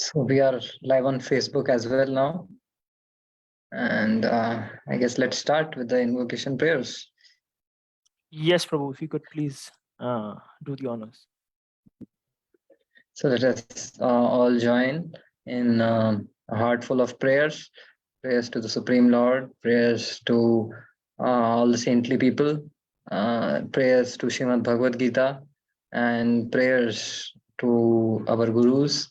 So we are live on Facebook as well now. And I guess let's start with the invocation prayers. Yes, Prabhu, if you could please do the honors. So let us all join in a heart full of prayers. Prayers to the Supreme Lord, prayers to all the saintly people, prayers to Srimad Bhagavad Gita, and prayers to our gurus.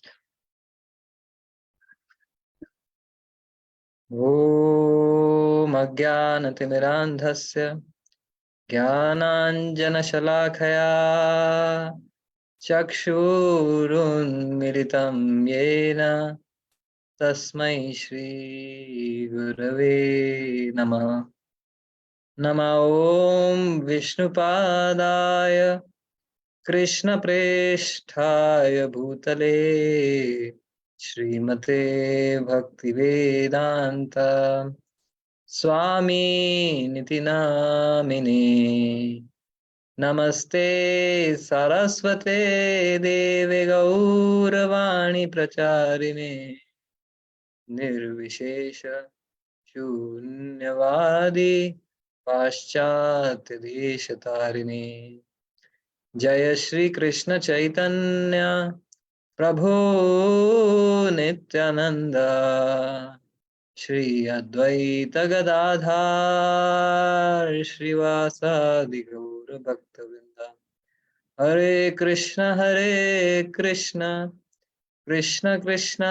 ॐ अज्ञानतिमिरान्धस्य ज्ञानाञ्जनशलाखया चक्षुरुन्मिलितं येन तस्मै श्रीगुरवे नमः। नमः ॐ विष्णुपादाय कृष्णप्रेष्ठाय भूतले श्रीमते भक्तिवेदान्त स्वामीनिति नामिने। नमस्ते सरस्वते देवे गौरवाणी प्रचारिणे निर्विशेष शून्यवादी पाश्चात्य देशतारिणे। जय श्री कृष्ण चैतन्य प्रभो नित्यानंद श्री अद्वैत गदाधार श्रीवासादि गौर भक्तवृंद। हरे कृष्ण कृष्ण कृष्ण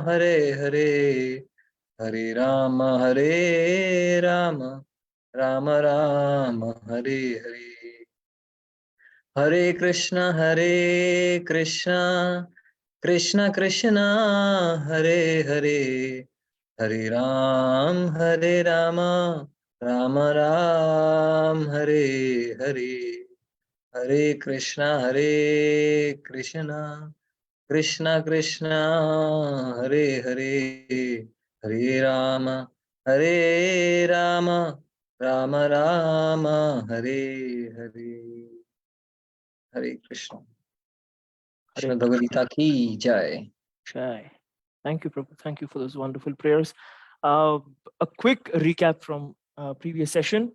हरे हरे, हरे राम राम राम हरे हरे। हरे कृष्ण कृष्ण कृष्ण हरे हरे, हरे राम राम राम हरे हरे। हरे कृष्ण कृष्ण कृष्ण हरे हरे, हरे राम राम राम हरे हरे। हरे कृष्ण। Hare श्रीमद् भगवद गीता की जय। Jai. Thank you, Prabhu. Thank you for those wonderful prayers. A quick recap from previous session.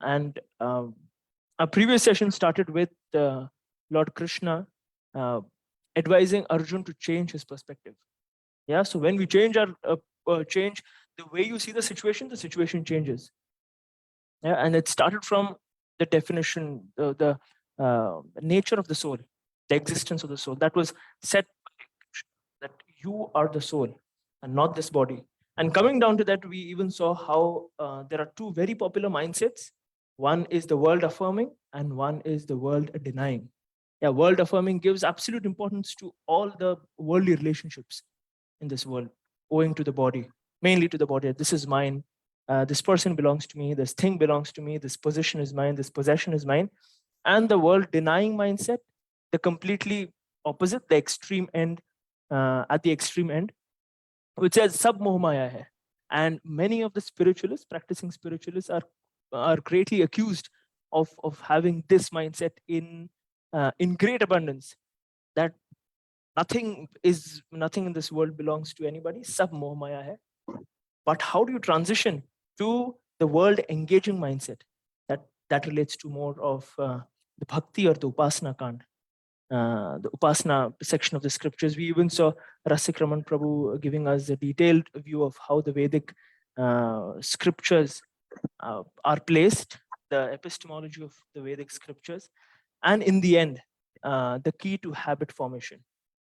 And our previous session started with Lord Krishna advising Arjun to change his perspective. Yeah, so when we change change the way you see the situation changes. Yeah, and it started from the definition, the nature of the soul, the existence of the soul. That was set by Krishna, that you are the soul and not this body. And coming down to that, we even saw how there are two very popular mindsets. One is the world affirming, and one is the world denying. Yeah, world affirming gives absolute importance to all the worldly relationships in this world, owing to the body, mainly to the body. This is mine. This person belongs to me. This thing belongs to me. This position is mine. This possession is mine. And the world denying mindset, the completely opposite, the extreme end, at the extreme end, which says sab moh maya hai. And many of the spiritualists, practicing spiritualists, are greatly accused of having this mindset in great abundance, that nothing in this world belongs to anybody. Sab moh maya hai. But how do you transition to the world engaging mindset? That relates to more of the bhakti or the upasana kand, the upasana section of the scriptures. We even saw Rasik Raman Prabhu giving us a detailed view of how the Vedic scriptures are placed, the epistemology of the Vedic scriptures, and in the end, the key to habit formation.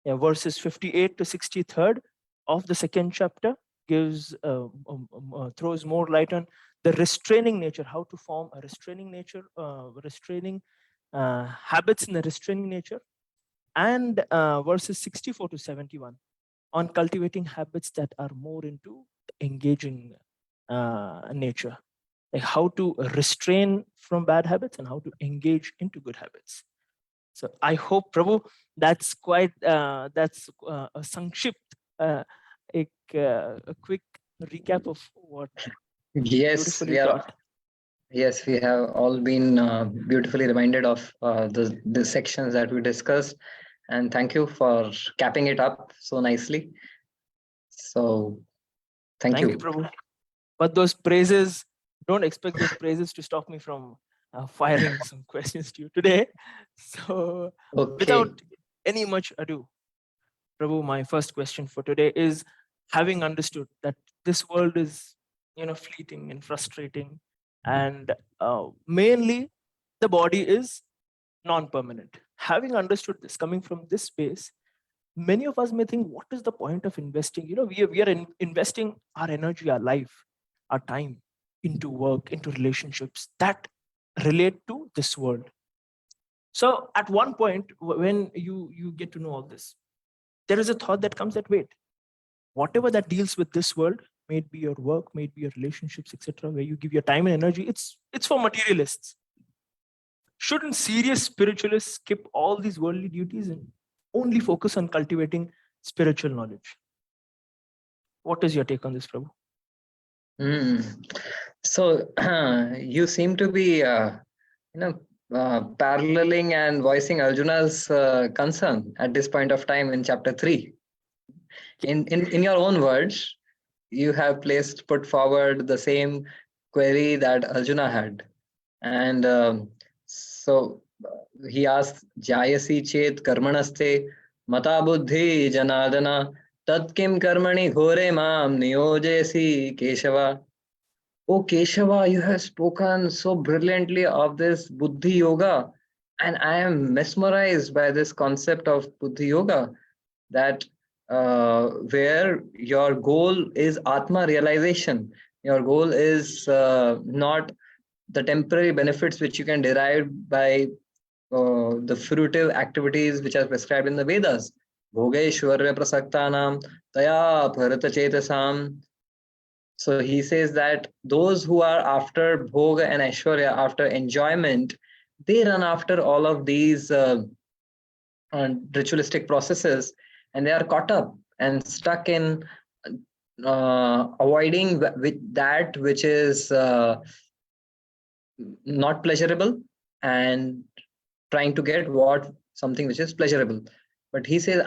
Yeah, verses 58 to 63rd of the second chapter gives throws more light on the restraining nature, how to form a restraining nature, restraining habits in the restraining nature, and verses 64 to 71 on cultivating habits that are more into engaging nature, like how to restrain from bad habits and how to engage into good habits. So I hope, Prabhu, that's quite that's a sankshipt, a quick recap of what Yes, beautifully taught. Yes, we have all been beautifully reminded of the sections that we discussed, and thank you for capping it up so nicely. So thank Thank you, you. Prabhu. But those praises, don't expect those praises to stop me from firing some questions to you today. So, Okay. without any much ado, Prabhu, my first question for today is, having understood that this world is, fleeting and frustrating, and mainly the body is non-permanent. Having understood this, coming from this space, many of us may think, what is the point of investing? We are investing our energy, our life, our time into work, into relationships that relate to this world. So at one point, when you get to know all this, there is a thought that comes that, wait, whatever that deals with this world, may it be your work, may it be your relationships, etc., where you give your time and energy, it's for materialists. Shouldn't serious spiritualists skip all these worldly duties and only focus on cultivating spiritual knowledge? What is your take on this, Prabhu? So you seem to be, paralleling and voicing Arjuna's concern at this point of time in chapter 3. In your own words, you have put forward the same query that Arjuna had. And so he asked, Jayasi chet karmanaste mata buddhi janadana tat kim karmani ghore mam niyojesi Keshava. Oh, Keshava, you have spoken so brilliantly of this Buddhi Yoga, and I am mesmerized by this concept of Buddhi Yoga, that where your goal is Atma realization. Your goal is not the temporary benefits which you can derive by the fruitive activities which are prescribed in the Vedas. Bhogeshwarya prasaktanam taya bharata chetasam. So he says that those who are after bhoga and aishwarya, after enjoyment, they run after all of these ritualistic processes, and they are caught up and stuck in avoiding with that which is not pleasurable, and trying to get what something which is pleasurable. But he says,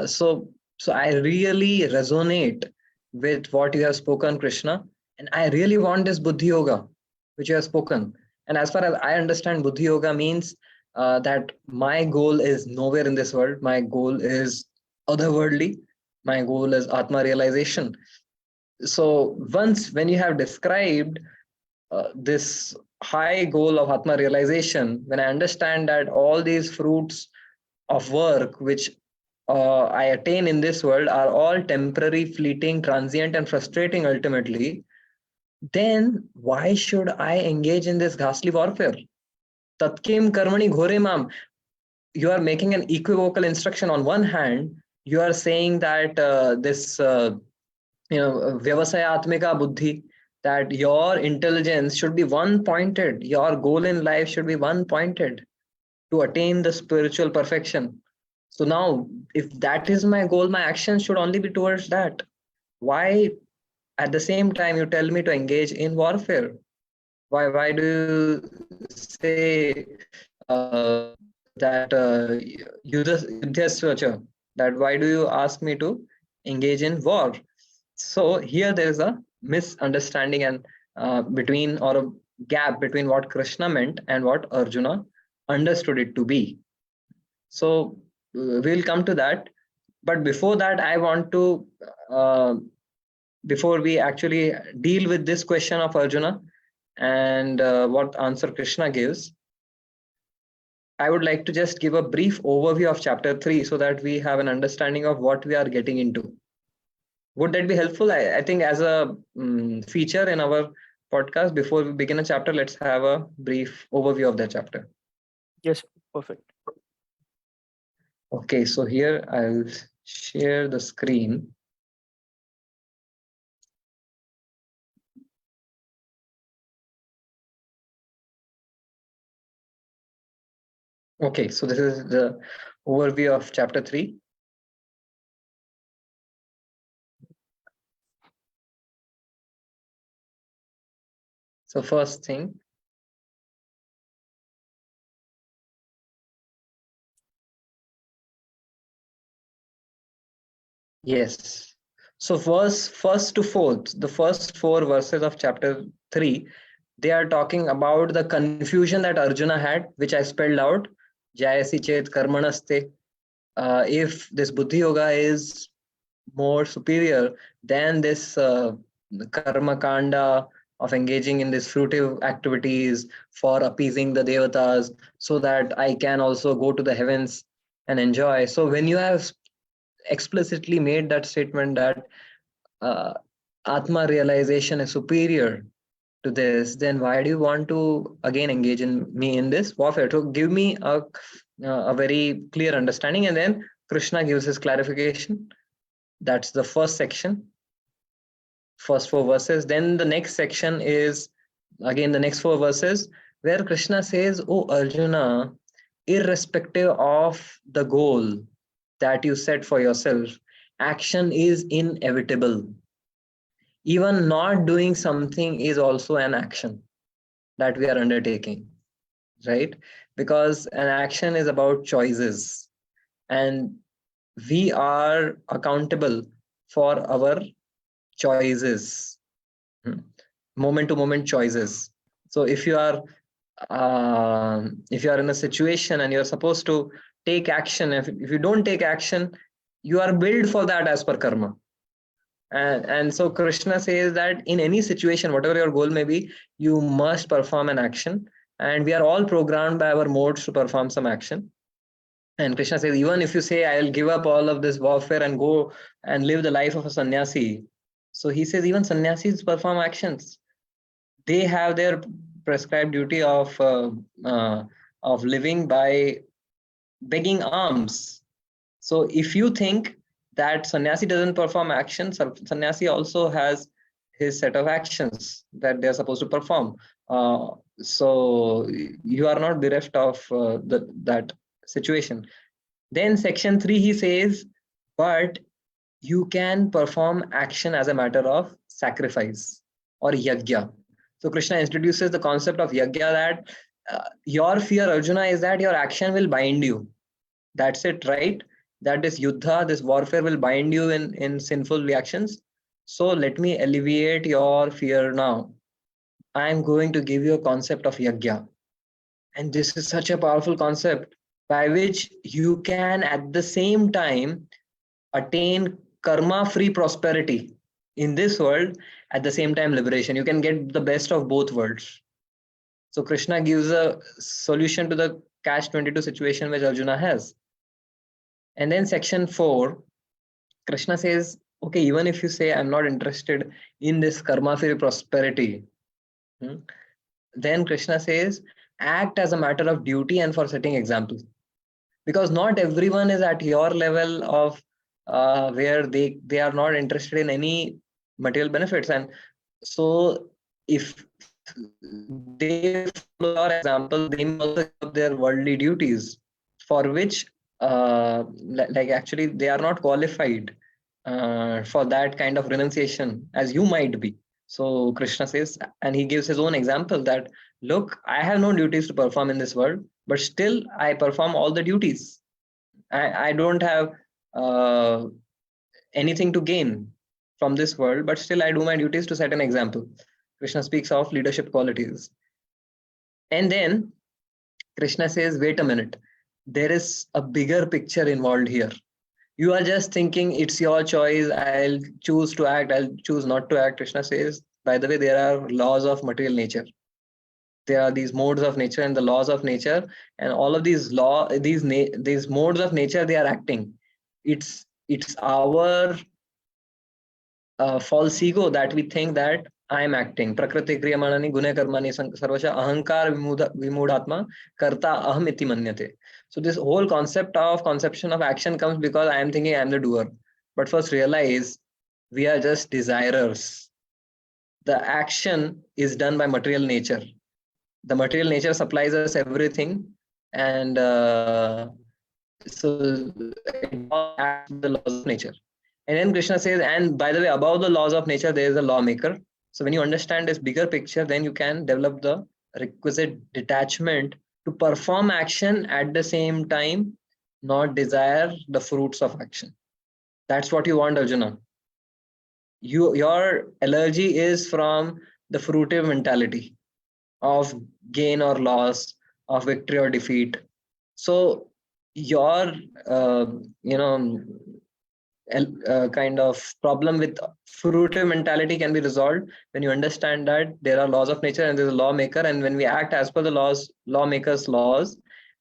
so I really resonate with what you have spoken, Krishna, and I really want this Buddhi Yoga which you have spoken. And as far as I understand, Buddhi Yoga means that my goal is nowhere in this world. My goal is otherworldly. My goal is Atma realization. So once when you have described this high goal of Atma realization, when I understand that all these fruits of work which I attain in this world are all temporary, fleeting, transient, and frustrating ultimately, then why should I engage in this ghastly warfare? Tatkim karmani ghore mam. You are making an equivocal instruction. On one hand, you are saying that this vyavasaya atmika buddhi, that your intelligence should be one pointed, your goal in life should be one pointed to attain the spiritual perfection. So now, if that is my goal, my action should only be towards that. Why at the same time you tell me to engage in warfare? Why do you say that yudhasvacha, that why do you ask me to engage in war? So here there is a misunderstanding and between, or a gap between what Krishna meant and what Arjuna understood it to be. So we'll come to that. But before that, I want to, before we actually deal with this question of Arjuna and what answer Krishna gives, I would like to just give a brief overview of chapter 3 so that we have an understanding of what we are getting into. Would that be helpful? I think as a feature in our podcast, before we begin a chapter, let's have a brief overview of that chapter. Yes, perfect. Okay, so here I'll share the screen. Okay, so this is the overview of chapter 3. So first thing, yes. So verse first to fourth, the first 4 verses of chapter 3, they are talking about the confusion that Arjuna had, which I spelled out. Jayasi chet karmanaste. If this buddhi yoga is more superior than this karma kanda of engaging in these fruitive activities for appeasing the devatas, so that I can also go to the heavens and enjoy. So when you have explicitly made that statement that uh, Atma realization is superior to this, then why do you want to again engage in me in this warfare? So give me a very clear understanding, and then Krishna gives his clarification. That's the first section, first 4 verses. Then the next section is again the next 4 verses, where Krishna says, "Oh Arjuna, irrespective of the goal that you set for yourself, action is inevitable. Even not doing something is also an action that we are undertaking, right? Because an action is about choices, and we are accountable for our choices, moment to moment choices. So if you are in a situation and you're supposed to take action, if you don't take action, you are billed for that as per karma. And so Krishna says that in any situation, whatever your goal may be, you must perform an action. And we are all programmed by our modes to perform some action. And Krishna says, even if you say, I'll give up all of this warfare and go and live the life of a sannyasi. So he says, even sannyasis perform actions. They have their prescribed duty of living by begging alms. So if you think that sannyasi doesn't perform actions, sannyasi also has his set of actions that they're supposed to perform. So you are not bereft of that situation. Then section 3, he says, but you can perform action as a matter of sacrifice or yajna. So Krishna introduces the concept of yajna, that your fear, Arjuna, is that your action will bind you. That's it, right? That this yuddha, this warfare will bind you in sinful reactions. So let me alleviate your fear now. I am going to give you a concept of yajna. And this is such a powerful concept by which you can at the same time attain karma free prosperity in this world, at the same time liberation. You can get the best of both worlds. So Krishna gives a solution to the catch 22 situation which Arjuna has. And then section 4, Krishna says, okay, even if you say I'm not interested in this karma free prosperity, then Krishna says, act as a matter of duty and for setting example. Because not everyone is at your level of where they are not interested in any material benefits. And so if they follow your example, they may also give up their worldly duties, for which like actually they are not qualified for that kind of renunciation as you might be. So Krishna says, and he gives his own example that, look, I have no duties to perform in this world, but still I perform all the duties. I don't have uh, anything to gain from this world, but still I do my duties to set an example. Krishna speaks of leadership qualities. And then Krishna says, wait a minute, there is a bigger picture involved here. You are just thinking it's your choice. I'll choose to act, I'll choose not to act. Krishna says, by the way, there are laws of material nature. There are these modes of nature and the laws of nature, and all of these these modes of nature, they are acting. It's our false ego that we think that I am acting. Prakriti kriyamanani gune karmani sarvasha ahankar vimudatma karta aham iti manyate. So this whole conception of action comes because I am thinking I am the doer. But first realize we are just desirers. The action is done by material nature. The material nature supplies us everything, and so it all acts with the laws of nature. And then Krishna says, and by the way, above the laws of nature, there is a lawmaker. So when you understand this bigger picture, then you can develop the requisite detachment to perform action at the same time, not desire the fruits of action. That's what you want, Arjuna. your allergy is from the fruitive mentality of gain or loss, of victory or defeat. So your uh, you know kind of problem with fruitive mentality can be resolved when you understand that there are laws of nature and there's a lawmaker, and when we act as per the lawmakers laws,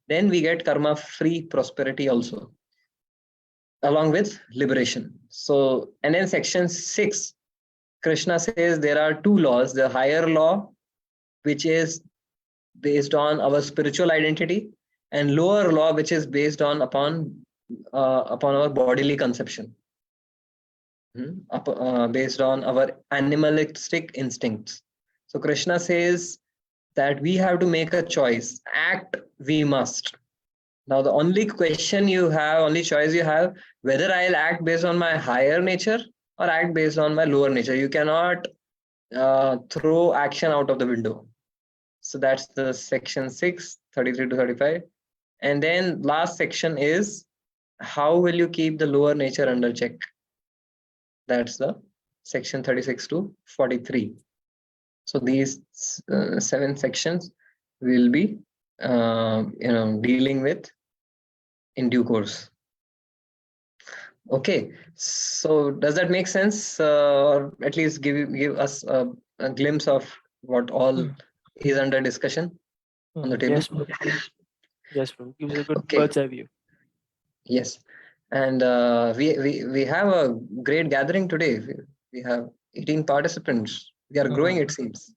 then we get karma free prosperity also, along with liberation. So, and then section 6, Krishna says there are two laws: the higher law, which is based on our spiritual identity, and lower law, which is based on upon our bodily conception, based on our animalistic instincts. So Krishna says that we have to make a choice. Act we must. Now the only question you have, only choice you have, whether I'll act based on my higher nature or act based on my lower nature. You cannot throw action out of the window. So that's the section 6, 33 to 35. And then last section is, how will you keep the lower nature under check? That's the section 36 to 43. So these 7 sections will be dealing with in due course. Okay, so does that make sense, or at least give us a glimpse of what all is under discussion on the table? Yes, Prabhu. Yes, Prabhu. Gives a good Okay. bird's eye view. Yes, and we have a great gathering today. We have 18 participants. We are growing, it seems.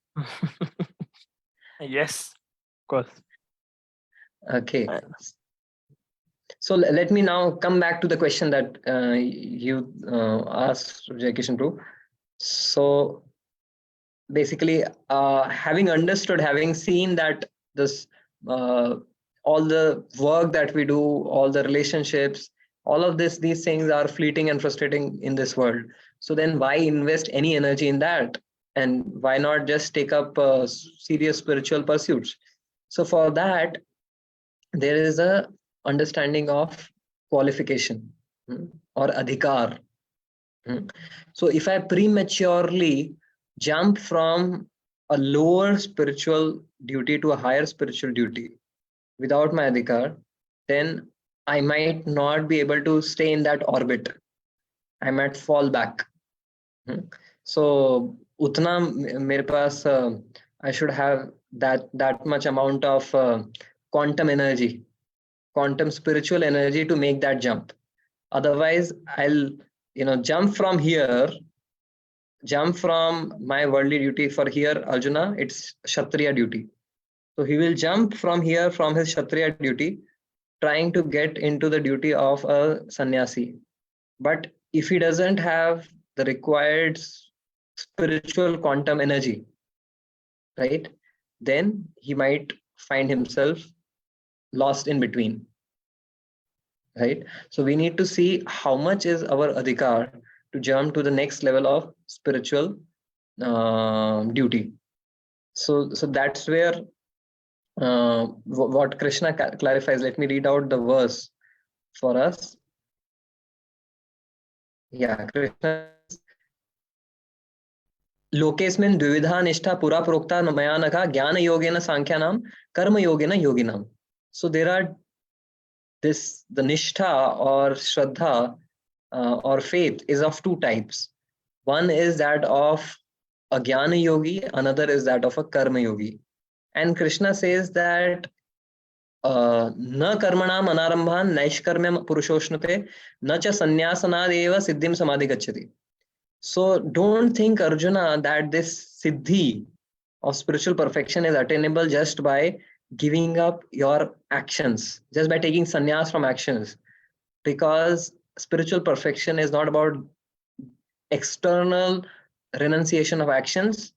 Yes, of course. Okay. So let me now come back to the question that you asked, Jai Kishan Prabhu. So basically, having understood, having seen that this all the work that we do, all the relationships, all of these things are fleeting and frustrating in this world. So then why invest any energy in that? And why not just take up serious spiritual pursuits? So for that, there is a understanding of qualification, or adhikar. So if I prematurely jump from a lower spiritual duty to a higher spiritual duty without my adhikar, then I might not be able to stay in that orbit. I might fall back. So utna mere paas, I should have that much amount of quantum energy, quantum spiritual energy to make that jump. Otherwise, I'll jump from here, jump from my worldly duty. For here, Arjuna, it's Kshatriya duty. So he will jump from here, from his Kshatriya duty, trying to get into the duty of a sannyasi. But if he doesn't have the required spiritual quantum energy, right, then he might find himself lost in between. Right? So we need to see how much is our adhikar to jump to the next level of spiritual duty. So that's where what Krishna clarifies. Let me read out the verse for us. Yeah, Krishna. लोकेस्मिन् द्विविधा निष्ठा पुरा प्रोक्ता मया नघा ज्ञान योगेन सांख्यानाम कर्म योगेन योगिनाम. So there are the nishtha or shraddha or faith is of two types. One is that of a jnana yogi, another is that of a karma yogi. And Krishna says that na karmanam anarambhan naishkarmyam purushoshnute na cha sannyasanadeva siddhim samadhi gacchati. So don't think, Arjuna, that this siddhi of spiritual perfection is attainable just by giving up your actions, just by taking sannyas from actions. Because spiritual perfection is not about external renunciation of actions,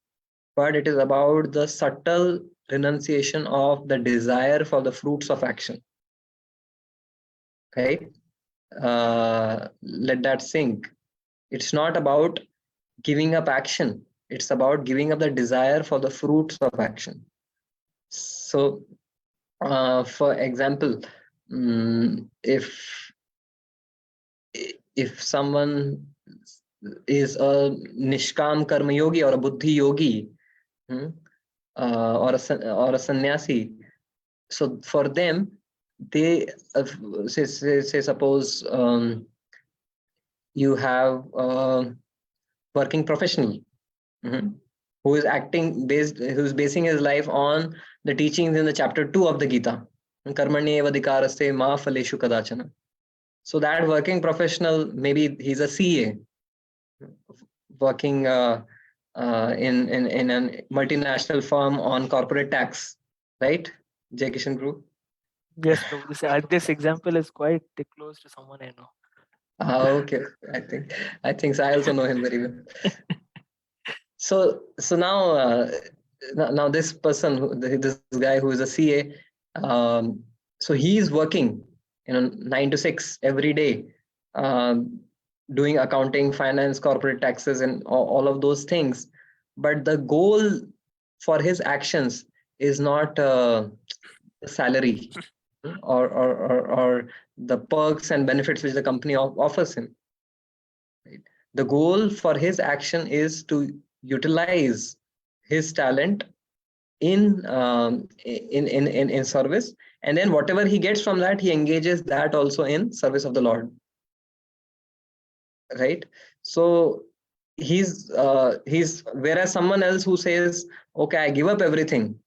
but it is about the subtle renunciation of the desire for the fruits of action. Okay, let that sink. It's not about giving up action, it's about giving up the desire for the fruits of action. So for example, if someone is a Nishkam Karma Yogi or a Buddhi Yogi, or a sannyasi. So for them, they say suppose you have a working professional, who is who's basing his life on the teachings in the chapter 2 of the Gita, Karmanye Vadikaraste Ma Phaleshu Kadachana. So that working professional, maybe he's a CA working in a multinational firm on corporate tax, right? Jai Kishan Group. Yes, Prabhu. This example is quite close to someone I know. Okay. I think so. I also know him very well. So now this person, this guy who is a CA, so he is working, 9 to 6 every day, doing accounting, finance, corporate taxes, and all of those things. But the goal for his actions is not salary, or the perks and benefits which the company offers him. Right? The goal for his action is to utilize his talent in service, and then whatever he gets from that, he engages that also in service of the Lord. Right? So he's whereas someone else who says, okay, I give up everything,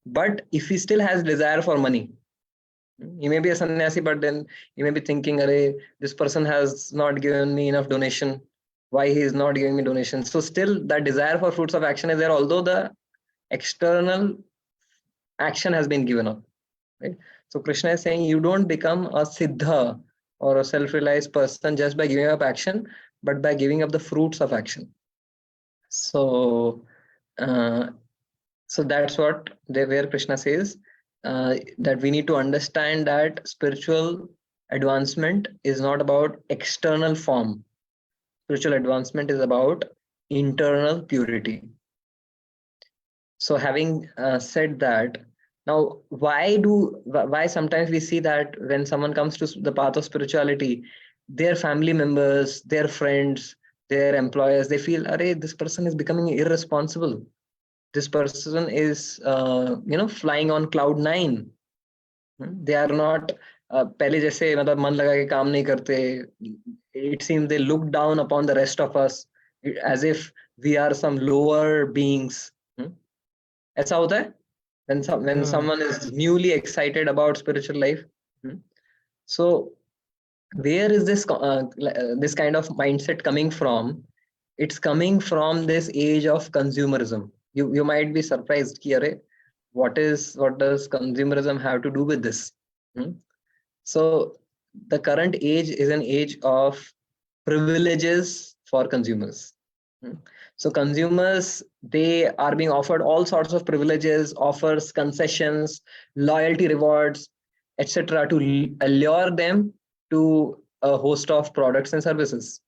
but if he still has desire for money, he may be a sannyasi, but then he may be thinking, Array, this person has not given me enough donation. Why he is not giving me donation? So still that desire for fruits of action is there, although the external action has been given up. Right? So Krishna is saying you don't become a siddha or a self-realized person just by giving up action, but by giving up the fruits of action. So so that's where Krishna says that we need to understand that spiritual advancement is not about external form. Spiritual advancement is about internal purity. So having said that, now why sometimes we see that when someone comes to the path of spirituality, their family members, their friends, their employers, they feel, Array, this person is becoming irresponsible. This person is flying on cloud 9. They are not पहले जैसे मतलब मन लगा के काम नहीं करते. It seems they look down upon the rest of us as if we are some lower beings. ऐसा होता है when someone is newly excited about spiritual life. So where is this this kind of mindset coming from? It's coming from this age of consumerism. You might be surprised, Kiare, what does consumerism have to do with this? So the current age is an age of privileges for consumers. So consumers, they are being offered all sorts of privileges, offers, concessions, loyalty rewards, etc., to allure them to a host of products and services.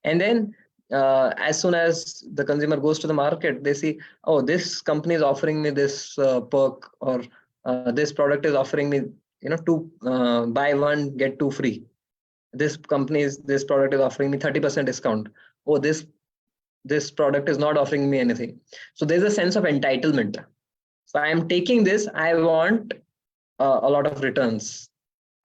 And then as soon as the consumer goes to the market, they see, oh, this company is offering me this perk, or this product is offering me, to buy one get two free. This product is offering me 30% discount. Oh, this product is not offering me anything. So there's a sense of entitlement. So I am taking this, I want a lot of returns.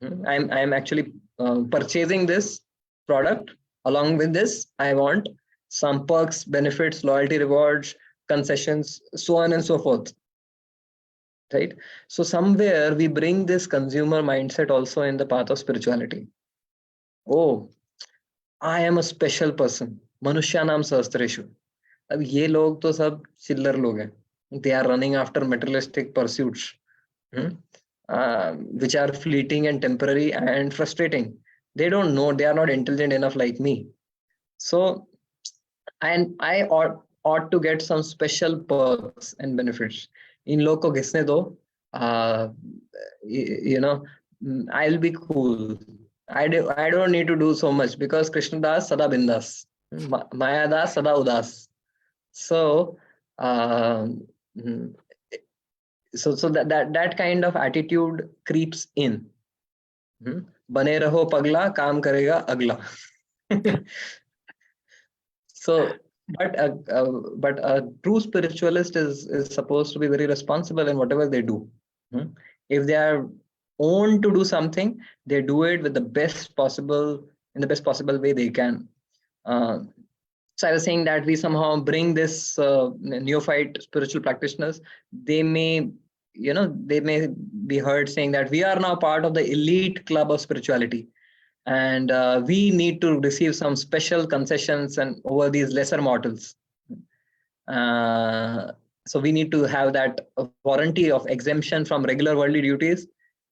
I'm actually purchasing this product. Along with this, I want some perks, benefits, loyalty rewards, concessions, so on and so forth. Right? So somewhere we bring this consumer mindset also in the path of spirituality. Oh, I am a special person. Manushyanam Sahasreshu. अब ये लोग तो सब चिल्लर लोग हैं. They are running after materialistic pursuits, which are fleeting and temporary and frustrating. They don't know. They are not intelligent enough like me. So, and I ought to get some special perks and benefits. In लोग को घिसने दो. I'll be cool. I don't need to do so much because Krishna Das Sada Bindas. Maya Das Sada Udas. So so that kind of attitude creeps in. बने रहो पगला काम करेगा अगला. So, but a true spiritualist is supposed to be very responsible in whatever they do. Hmm? If they are owned to do something, they do it with the best possible in the best possible way they can. Uh, so I was saying that we somehow bring this neophyte spiritual practitioners. They may, they may be heard saying that we are now part of the elite club of spirituality, and we need to receive some special concessions and over these lesser mortals. Uh, so we need to have that warranty of exemption from regular worldly duties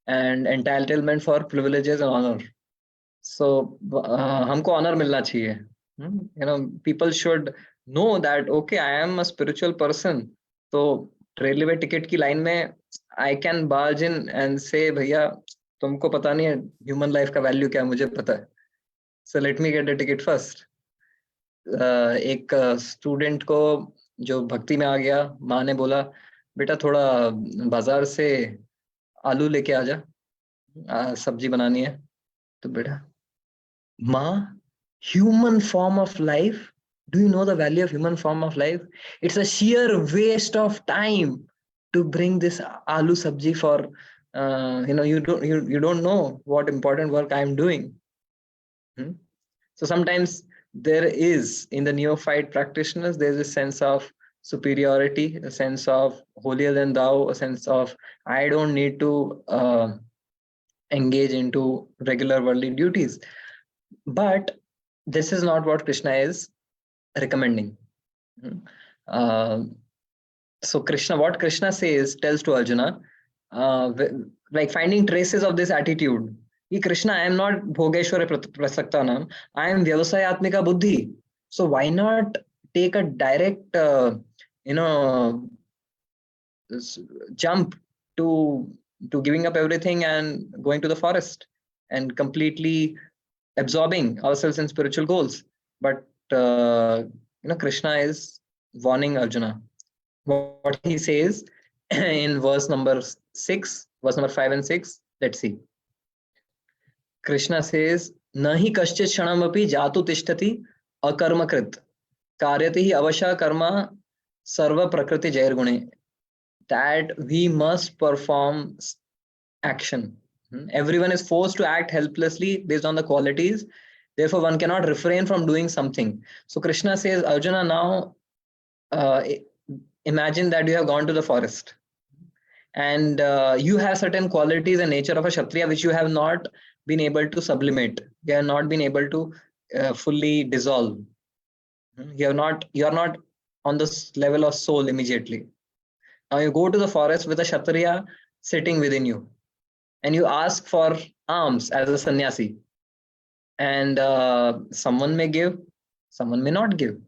and entitlement for privileges and honor. So हमको honor मिलना चाहिए. People should know that okay, I am a spiritual person. So railway ticket की line में I can barge in and say भैया तुमको पता नहीं है ह्यूमन लाइफ का वैल्यू क्या है, मुझे पता है. So let me get the ticket first. एक स्टूडेंट को जो भक्ति में आ गया, माँ ने बोला बेटा थोड़ा बाजार से आलू लेके आ जा, सब्जी बनानी है. तो बेटा माँ, human form of life, do you know the value of human form of life? It's a sheer waste of time to bring this aloo sabji for you don't know what important work I'm doing. So sometimes there is in the neophyte practitioners, there's a sense of superiority, a sense of holier than thou, a sense of I don't need to engage into regular worldly duties. But this is not what Krishna is recommending. So what Krishna tells to Arjuna, like finding traces of this attitude. Krishna, I am not Bhogeshwara Prasaktanam, I am Vyavasayatmika Buddhi. So why not take a direct, jump to giving up everything and going to the forest and completely absorbing ourselves in spiritual goals? But Krishna is warning Arjuna. What he says in verse number 6, verse number 5 and 6, let's see. Krishna says, Nahi kaschit shanamapi jatu tishtati akarmakrit karyati avasha karma sarva prakriti jairgune. That we must perform action. Everyone is forced to act helplessly based on the qualities. Therefore, one cannot refrain from doing something. So Krishna says, Arjuna, now imagine that you have gone to the forest and you have certain qualities and nature of a Kshatriya which you have not been able to sublimate. You have not been able to fully dissolve. You are not on this level of soul immediately. Now you go to the forest with a Kshatriya sitting within you, and you ask for alms as a sannyasi. And someone may give, someone may not give.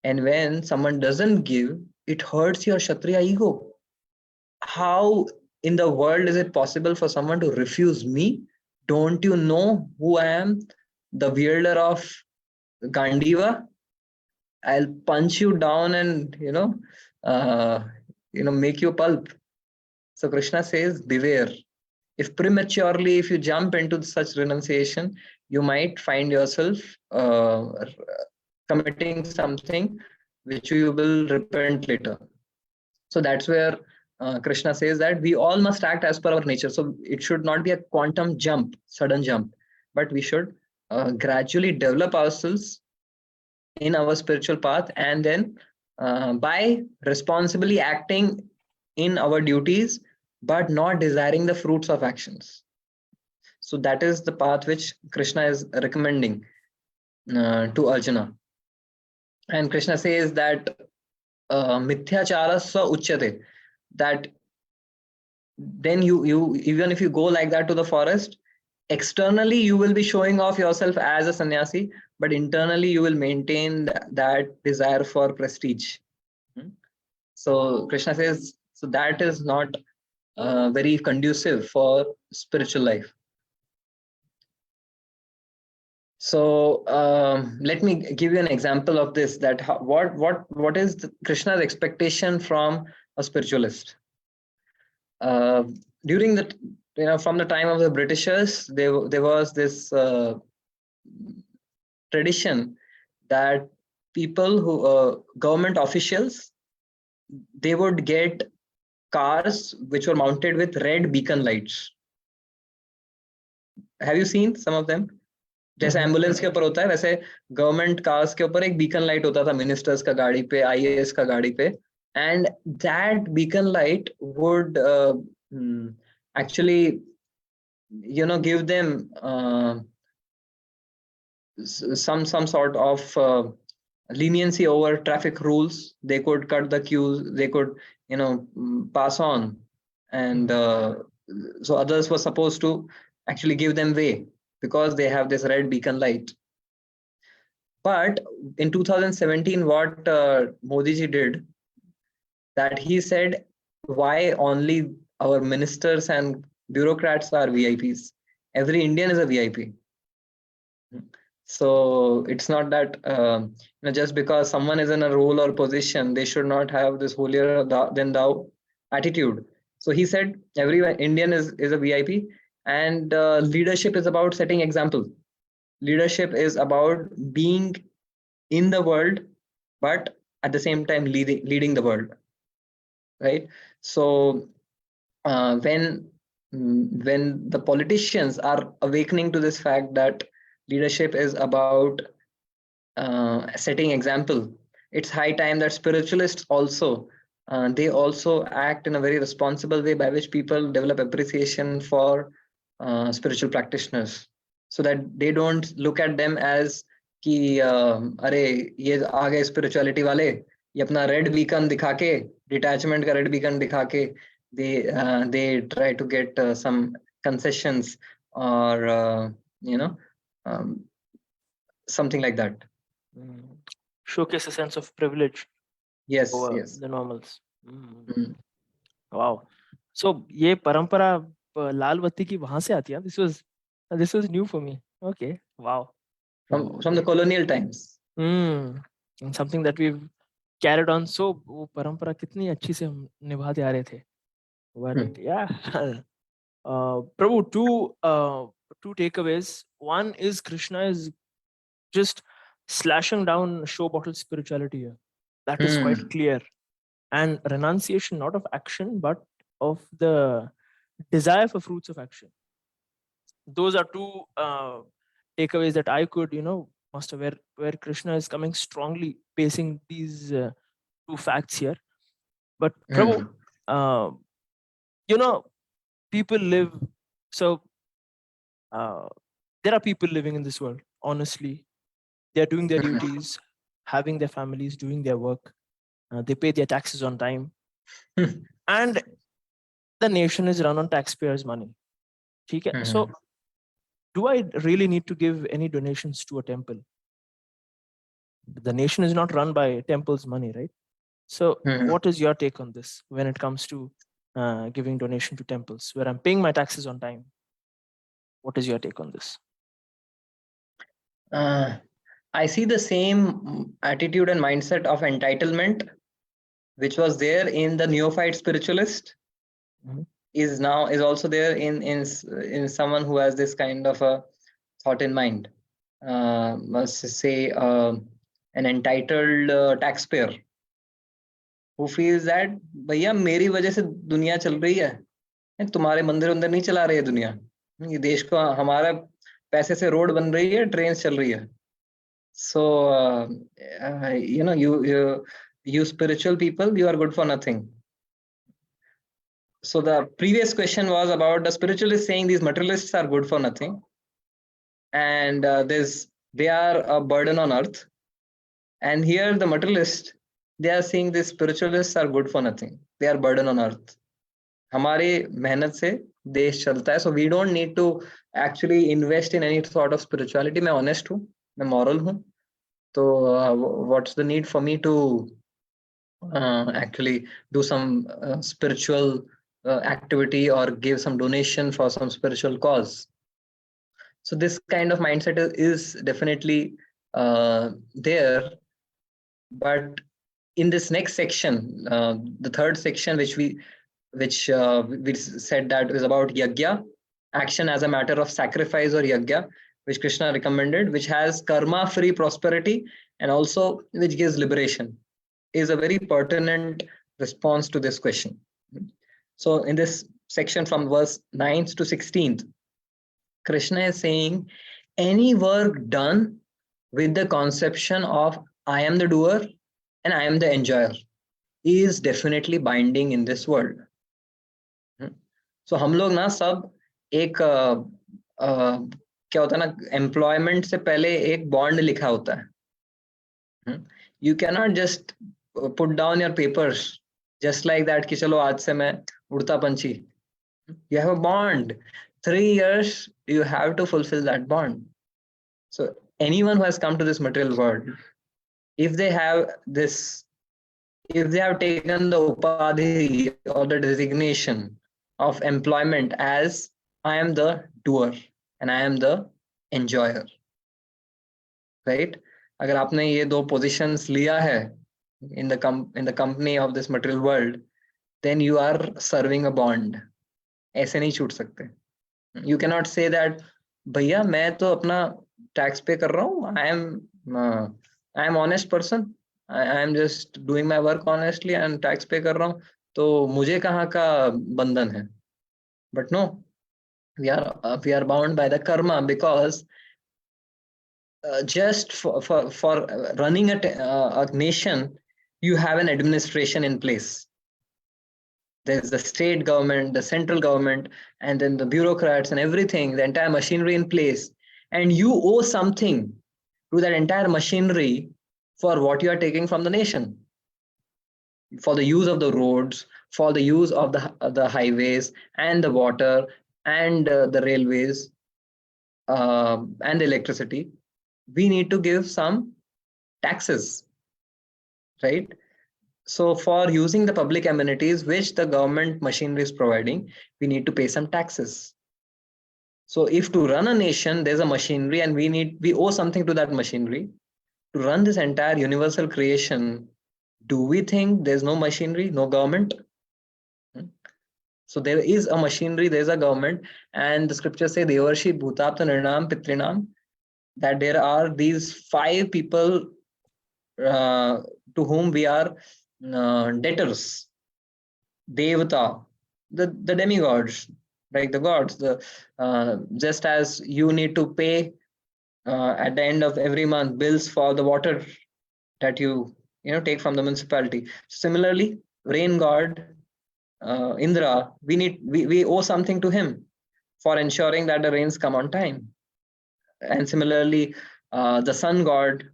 And when someone doesn't give, it hurts your Kshatriya ego. How in the world is it possible for someone to refuse me? Don't you know who I am? The wielder of Gandiva? I'll punch you down and make you pulp. So Krishna says, beware. If prematurely, if you jump into such renunciation, you might find yourself committing something which you will repent later. So that's where Krishna says that we all must act as per our nature. So it should not be a quantum jump, sudden jump, but we should gradually develop ourselves in our spiritual path, and then by responsibly acting in our duties, but not desiring the fruits of actions. So that is the path which Krishna is recommending to Arjuna. And Krishna says that mithyachara swa uchyate, that then you even if you go like that to the forest, externally you will be showing off yourself as a sannyasi, but internally you will maintain that desire for prestige. So Krishna says, so that is not very conducive for spiritual life. So let me give you an example of this, that what is Krishna's expectation from a spiritualist. During the from the time of the Britishers, there was this tradition that people who government officials, they would get cars which were mounted with red beacon lights. Have you seen some of them? जैसे ambulance के ऊपर होता है वैसे government cars के ऊपर एक beacon light होता था मिनिस्टर्स का गाड़ी पे, आईएएस का गाड़ी पे, and that beacon light would actually give them some sort of leniency over traffic rules. They could cut the queues, they could pass on, and so others were supposed to actually give them way because they have this red beacon light. But in 2017 what Modi ji did, that he said, why only our ministers and bureaucrats are VIPs? Every Indian is a VIP. So it's not that just because someone is in a role or position, they should not have this holier than thou attitude. So he said every Indian is a VIP, and leadership is about setting example. Leadership is about being in the world, but at the same time leading the world, right? So when the politicians are awakening to this fact that leadership is about setting example, it's high time that spiritualists also they also act in a very responsible way by which people develop appreciation for spiritual practitioners, so that they don't look at them as कि अरे ये आ गए spirituality वाले, ये अपना red beacon दिखा के, detachment का रेड बीकन दिखा के they try to get some concessions or something like that. Showcase a sense of privilege Yes, over yes. the normals. Wow. So ये परंपरा लाल बत्ती की वहां से आती है. This was new for me. Okay. Wow. From the colonial times. And something that we've carried on. So वो परंपरा कितनी अच्छी से हम निभाते आ रहे थे. But yeah. Prabhu, two takeaways. One is Krishna is just slashing down show bottle spirituality here. That is quite clear. And renunciation, not of action, but of the desire for fruits of action. Those are two takeaways that I could, master, where Krishna is coming strongly, pacing these two facts here. But Prabhu, people live, so there are people living in this world, honestly. They're doing their duties, having their families, doing their work. They pay their taxes on time. And the nation is run on taxpayers' money. Okay? So do I really need to give any donations to a temple? The nation is not run by temple's money, right? So what is your take on this when it comes to giving donation to temples where I'm paying my taxes on time? What is your take on this? I see the same attitude and mindset of entitlement, which was there in the neophyte spiritualist, is also there in someone who has this kind of a thought in mind. Must say an entitled taxpayer who feels that भैया मेरी वजह से दुनिया चल रही है, तुम्हारे मंदिर अंदर नहीं चला रही है दुनिया, ये देश को हमारा पैसे से रोड बन रही है, ट्रेन चल रही है. So you spiritual people, you are good for nothing. So the previous question was about the spiritualist saying these materialists are good for nothing, and they are a burden on earth. And here the materialist, they are saying these spiritualists are good for nothing, they are burden on earth. हमारे मेहनत से देश चलता है, so we don't need to actually invest in any sort of spirituality. मैं honest हूँ, मैं moral हूँ, तो what's the need for me to actually do some spiritual activity or give some donation for some spiritual cause? So this kind of mindset is definitely there. But in this next section, the third section, which we said that is about yagya, action as a matter of sacrifice or yagya, which Krishna recommended, which has karma-free prosperity and also which gives liberation, is a very pertinent response to this question. So in this section from verse 9th to 16th, Krishna is saying any work done with the conception of I am the doer and I am the enjoyer is definitely binding in this world. So हम लोग ना सब एक क्या होता है ना, employment से पहले एक बॉन्ड लिखा होता है. You cannot just put down your papers just like that कि चलो आज से मैं उड़ता पंछी. You have a bond. 3 years you have to fulfill that bond. So anyone who has come to this material world, if they have taken the upadhi or the designation of employment as I am the doer and I am the enjoyer, right? अगर आपने ये दो positions लिया है in the company of this material world, then you are serving a bond. ऐसे नहीं छूट सकते. You cannot say that भैया मैं तो अपना tax pay कर रहा हूँ, I am honest person, I am just doing my work honestly and tax pay कर रहा हूँ, तो मुझे कहाँ का बंधन है? But no, we are bound by the karma, because just for running a nation, you have an administration in place. There's the state government, the central government, and then the bureaucrats and everything, the entire machinery in place. And you owe something to that entire machinery for what you are taking from the nation, for the use of the roads, for the use of the highways and the water and the railways and the electricity. We need to give some taxes, right? So for using the public amenities which the government machinery is providing, we need to pay some taxes. So if to run a nation, there's a machinery and we owe something to that machinery. To run this entire universal creation, do we think there's no machinery, no government? So there is a machinery, there's a government, and the scriptures say Devarshi Bhutapta Nirnam Pitrinam, that there are these 5 people to whom we are debtors. Devata, the demigods, like the gods, just as you need to pay at the end of every month bills for the water that you take from the municipality. Similarly, rain god Indra, we owe something to him for ensuring that the rains come on time. And similarly, the sun god,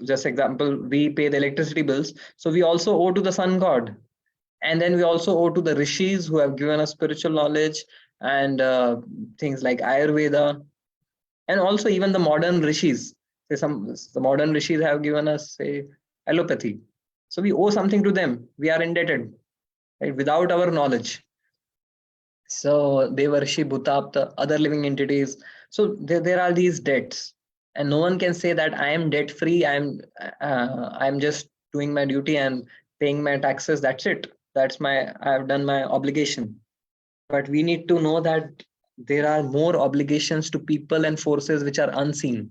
just example, we pay the electricity bills, so we also owe to the sun god. And then we also owe to the rishis who have given us spiritual knowledge and things like Ayurveda, and also even the modern rishis. The modern rishis have given us, say, allopathy. So we owe something to them. We are indebted, right, without our knowledge. So Devarshi, Bhutapta, other living entities. So there are these debts, and no one can say that I am debt free. I'm just doing my duty and paying my taxes. That's it. I have done my obligation. But we need to know that there are more obligations to people and forces which are unseen,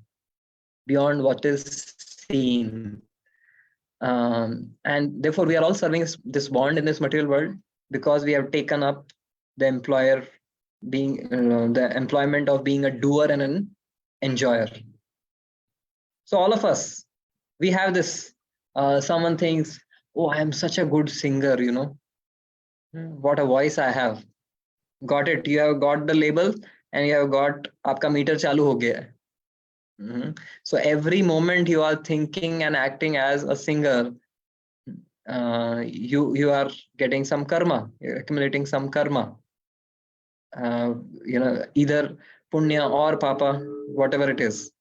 beyond what is seen. And therefore, we are all serving this bond in this material world because we have taken up the employment of being a doer and an enjoyer. So all of us, we have this. Someone thinks, "Oh, I am such a good singer, what a voice I have." Got it. You have got the label and you have got aapka meter chalu ho gaya. So every moment you are thinking and acting as a singer, you are getting some karma, you're accumulating some karma. Either punya or papa, whatever it is.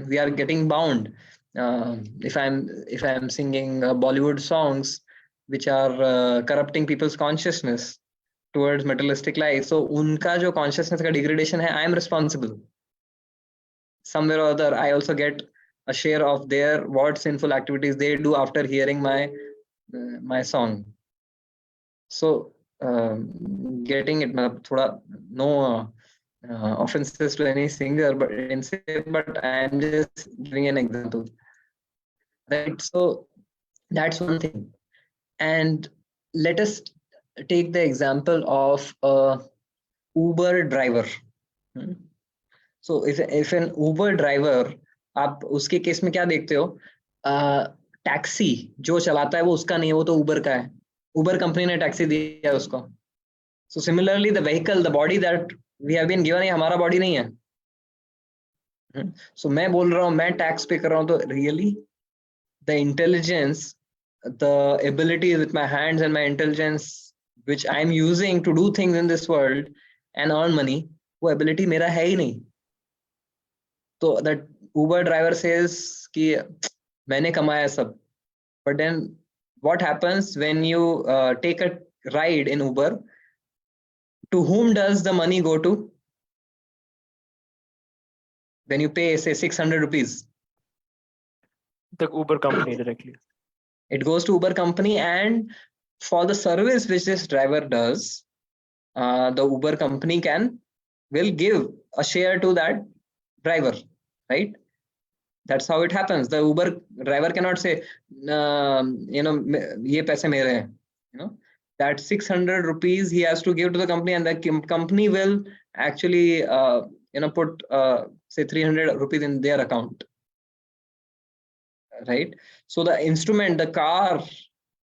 We are getting bound. If I'm singing Bollywood songs which are corrupting people's consciousness towards materialistic life, so unka jo consciousness ka degradation hai, I am responsible. Somewhere or other, I also get a share of their what sinful activities they do after hearing my song. So getting it, thoda, no offenses to any singer, but I am just giving an example. Right. So that's one thing. And let us take the example of a Uber driver. Hmm. So if an Uber driver, आप उसके case में क्या देखते हो, taxi जो चलाता है वो उसका नहीं है, वो तो उबर का है, उबर कंपनी ने टैक्सी दिया है उसको. So similarly the vehicle, the body that we have been given, ये हमारा बॉडी नहीं है. So मैं बोल रहा हूँ मैं टैक्स पे कर रहा हूँ, तो really the intelligence, the ability with my hands and my intelligence which I am using to do things in this world and earn money, वो ability मेरा है ही नहीं. तो that Uber driver says कि मैंने कमाया सब, but then what happens when you take a ride in Uber? To whom does the money go to? When you pay, say, 600 rupees, The Uber company directly. it goes to Uber company, and for the service which this driver does, the Uber company will give a share to that driver, right? That's how it happens. The Uber driver cannot say, ye paise mere hain. That 600 rupees he has to give to the company, and the company will actually put say 300 rupees in their account, right? So the instrument, the car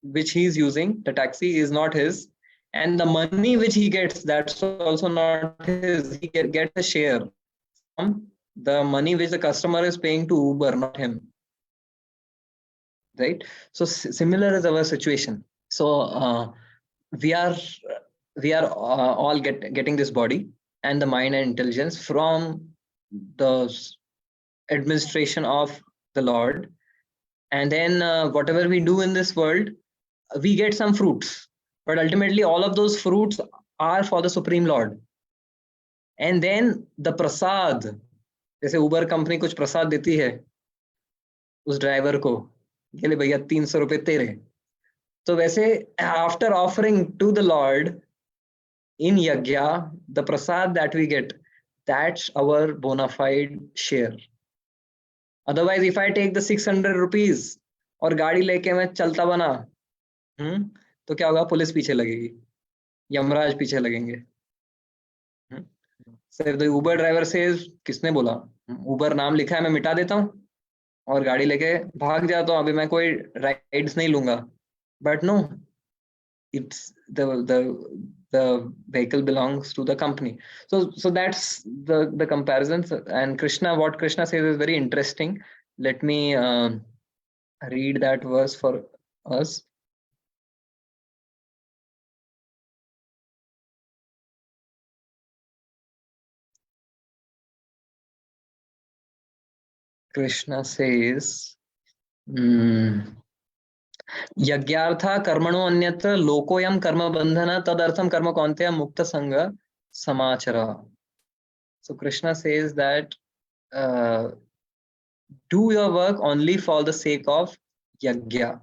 which he is using, the taxi, is not his, and the money which he gets, that's also not his. He gets a share from the money which the customer is paying to Uber, not him, right? So similar is our situation. So we are all getting this body and the mind and intelligence from the administration of the Lord, and then whatever we do in this world, we get some fruits, but ultimately all of those fruits are for the Supreme Lord. And then the prasad, जैसे उबर company कुछ प्रसाद देती है उस driver को, ये ले भैया 300 रुपए तेरे, तो वैसे after offering to the lord in yagya, the prasad that we get, that's our bona fide share. Otherwise, if I take the 600 rupees और गाड़ी लेके मैं चलता बना, तो क्या होगा? पुलिस पीछे लगेगी, यमराज पीछे लगेंगे. So the Uber driver says, किसने बोला? Uber नाम लिखा है, मैं मिटा देता हूँ और गाड़ी लेके भाग जाता हूँ, अभी मैं कोई राइड्स नहीं लूंगा. But no, it's the vehicle belongs to the company. So that's the comparisons. And Krishna, what Krishna says is very interesting. Let me read that verse for us. Krishna says, यज्ञार्था कर्मणो अन्यत्र लोकोयम कर्म बंधन तदर्थम कर्म कौन्तेय मुक्त संग समाचरा. So Krishna says that do your work only for the sake of yajna,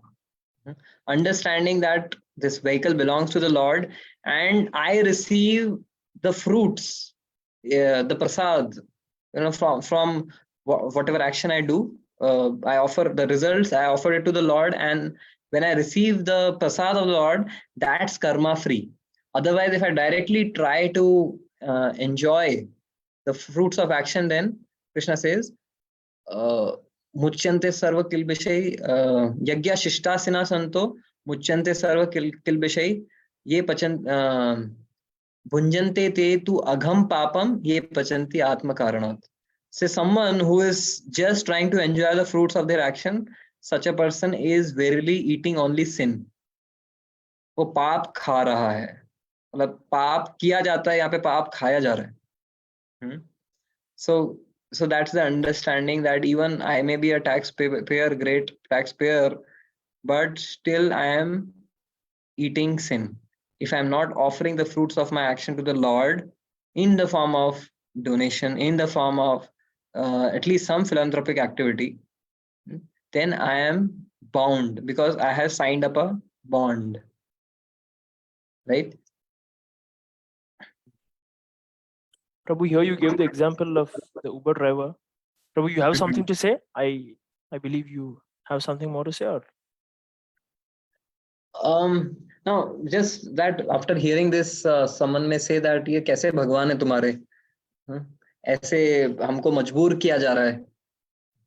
understanding that this vehicle belongs to the Lord and I receive the fruits, the prasad, from whatever action I do. I offer the results, I offer it to the Lord, and when I receive the prasad of the Lord, that's karma free. Otherwise, if I directly try to enjoy the fruits of action, then Krishna says, मुच्यन्ते सर्व किल्बिषै यज्ञ शिष्टासिना संतो मुच्यन्ते सर्व किल्बिषै ये पचन भुंजन्ते ते तु अघम पापम ये पचन्ति आत्म कारणात्. So someone who is just trying to enjoy the fruits of their action, such a person is verily eating only sin. वो पाप खा रहा है, मतलब पाप किया जाता है, यहाँ पे पाप खाया जा रहा है. So that's the understanding that even I may be a taxpayer, great taxpayer, but still I am eating sin if I'm not offering the fruits of my action to the Lord in the form of donation, in the form of at least some philanthropic activity. Then I am bound because I have signed up a bond, right? Prabhu, here you gave the example of the Uber driver. Prabhu, you have something to say? I believe you have something more to say. Or No, just that after hearing this, someone may say that ये कैसे भगवान है तुम्हारे, ऐसे हमको मजबूर किया जा रहा है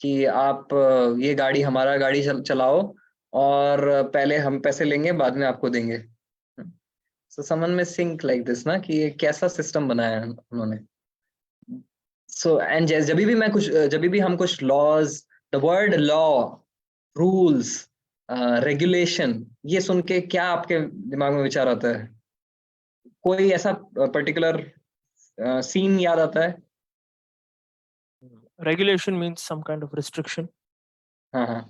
कि आप ये गाड़ी हमारा गाड़ी चलाओ और पहले हम पैसे लेंगे बाद में आपको देंगे. So someone may think like this ना कि ये कैसा सिस्टम बनाया है उन्होंने. So and जब भी हम कुछ laws, the word law, rules, regulation, ये सुन के क्या आपके दिमाग में विचार आता है? कोई ऐसा पर्टिकुलर सीन याद आता है? regulation means some kind of restriction. हाँ.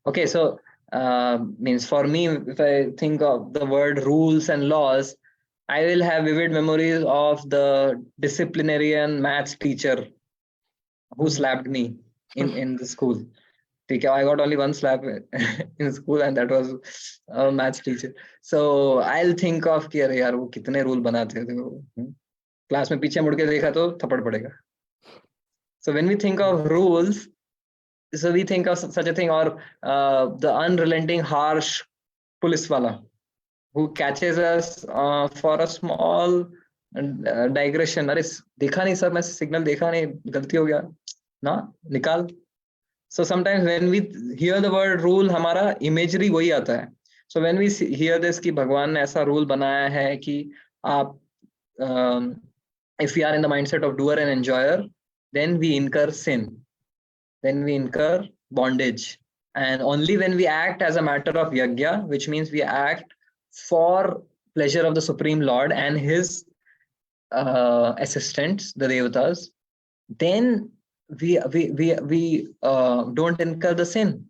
Okay, so means for me, if I think of the word rules and laws, I will have vivid memories of the disciplinarian maths teacher who slapped me in the school. I got only one slap in school, and that was a maths teacher. So I'll think of कि अरे यार वो कितने rule बनाते थे वो, class में पीछे मुड़ के देखा तो थप्पड़ पड़ेगा. So when we think of rules, so we think of such a thing, or the unrelenting harsh police wala who catches us for a small digression. अरे देखा नहीं सर, मैं सिग्नल देखा नहीं, गलती हो गया ना, निकाल. So sometimes when we hear the word rule, हमारा imagery वही आता है. So when we hear this कि भगवान ने ऐसा rule बनाया है कि आप if we are in the mindset of doer and enjoyer, then we incur sin, then we incur bondage. And only when we act as a matter of yajna, which means we act for pleasure of the Supreme Lord and his assistants, the devatas, then we don't incur the sin.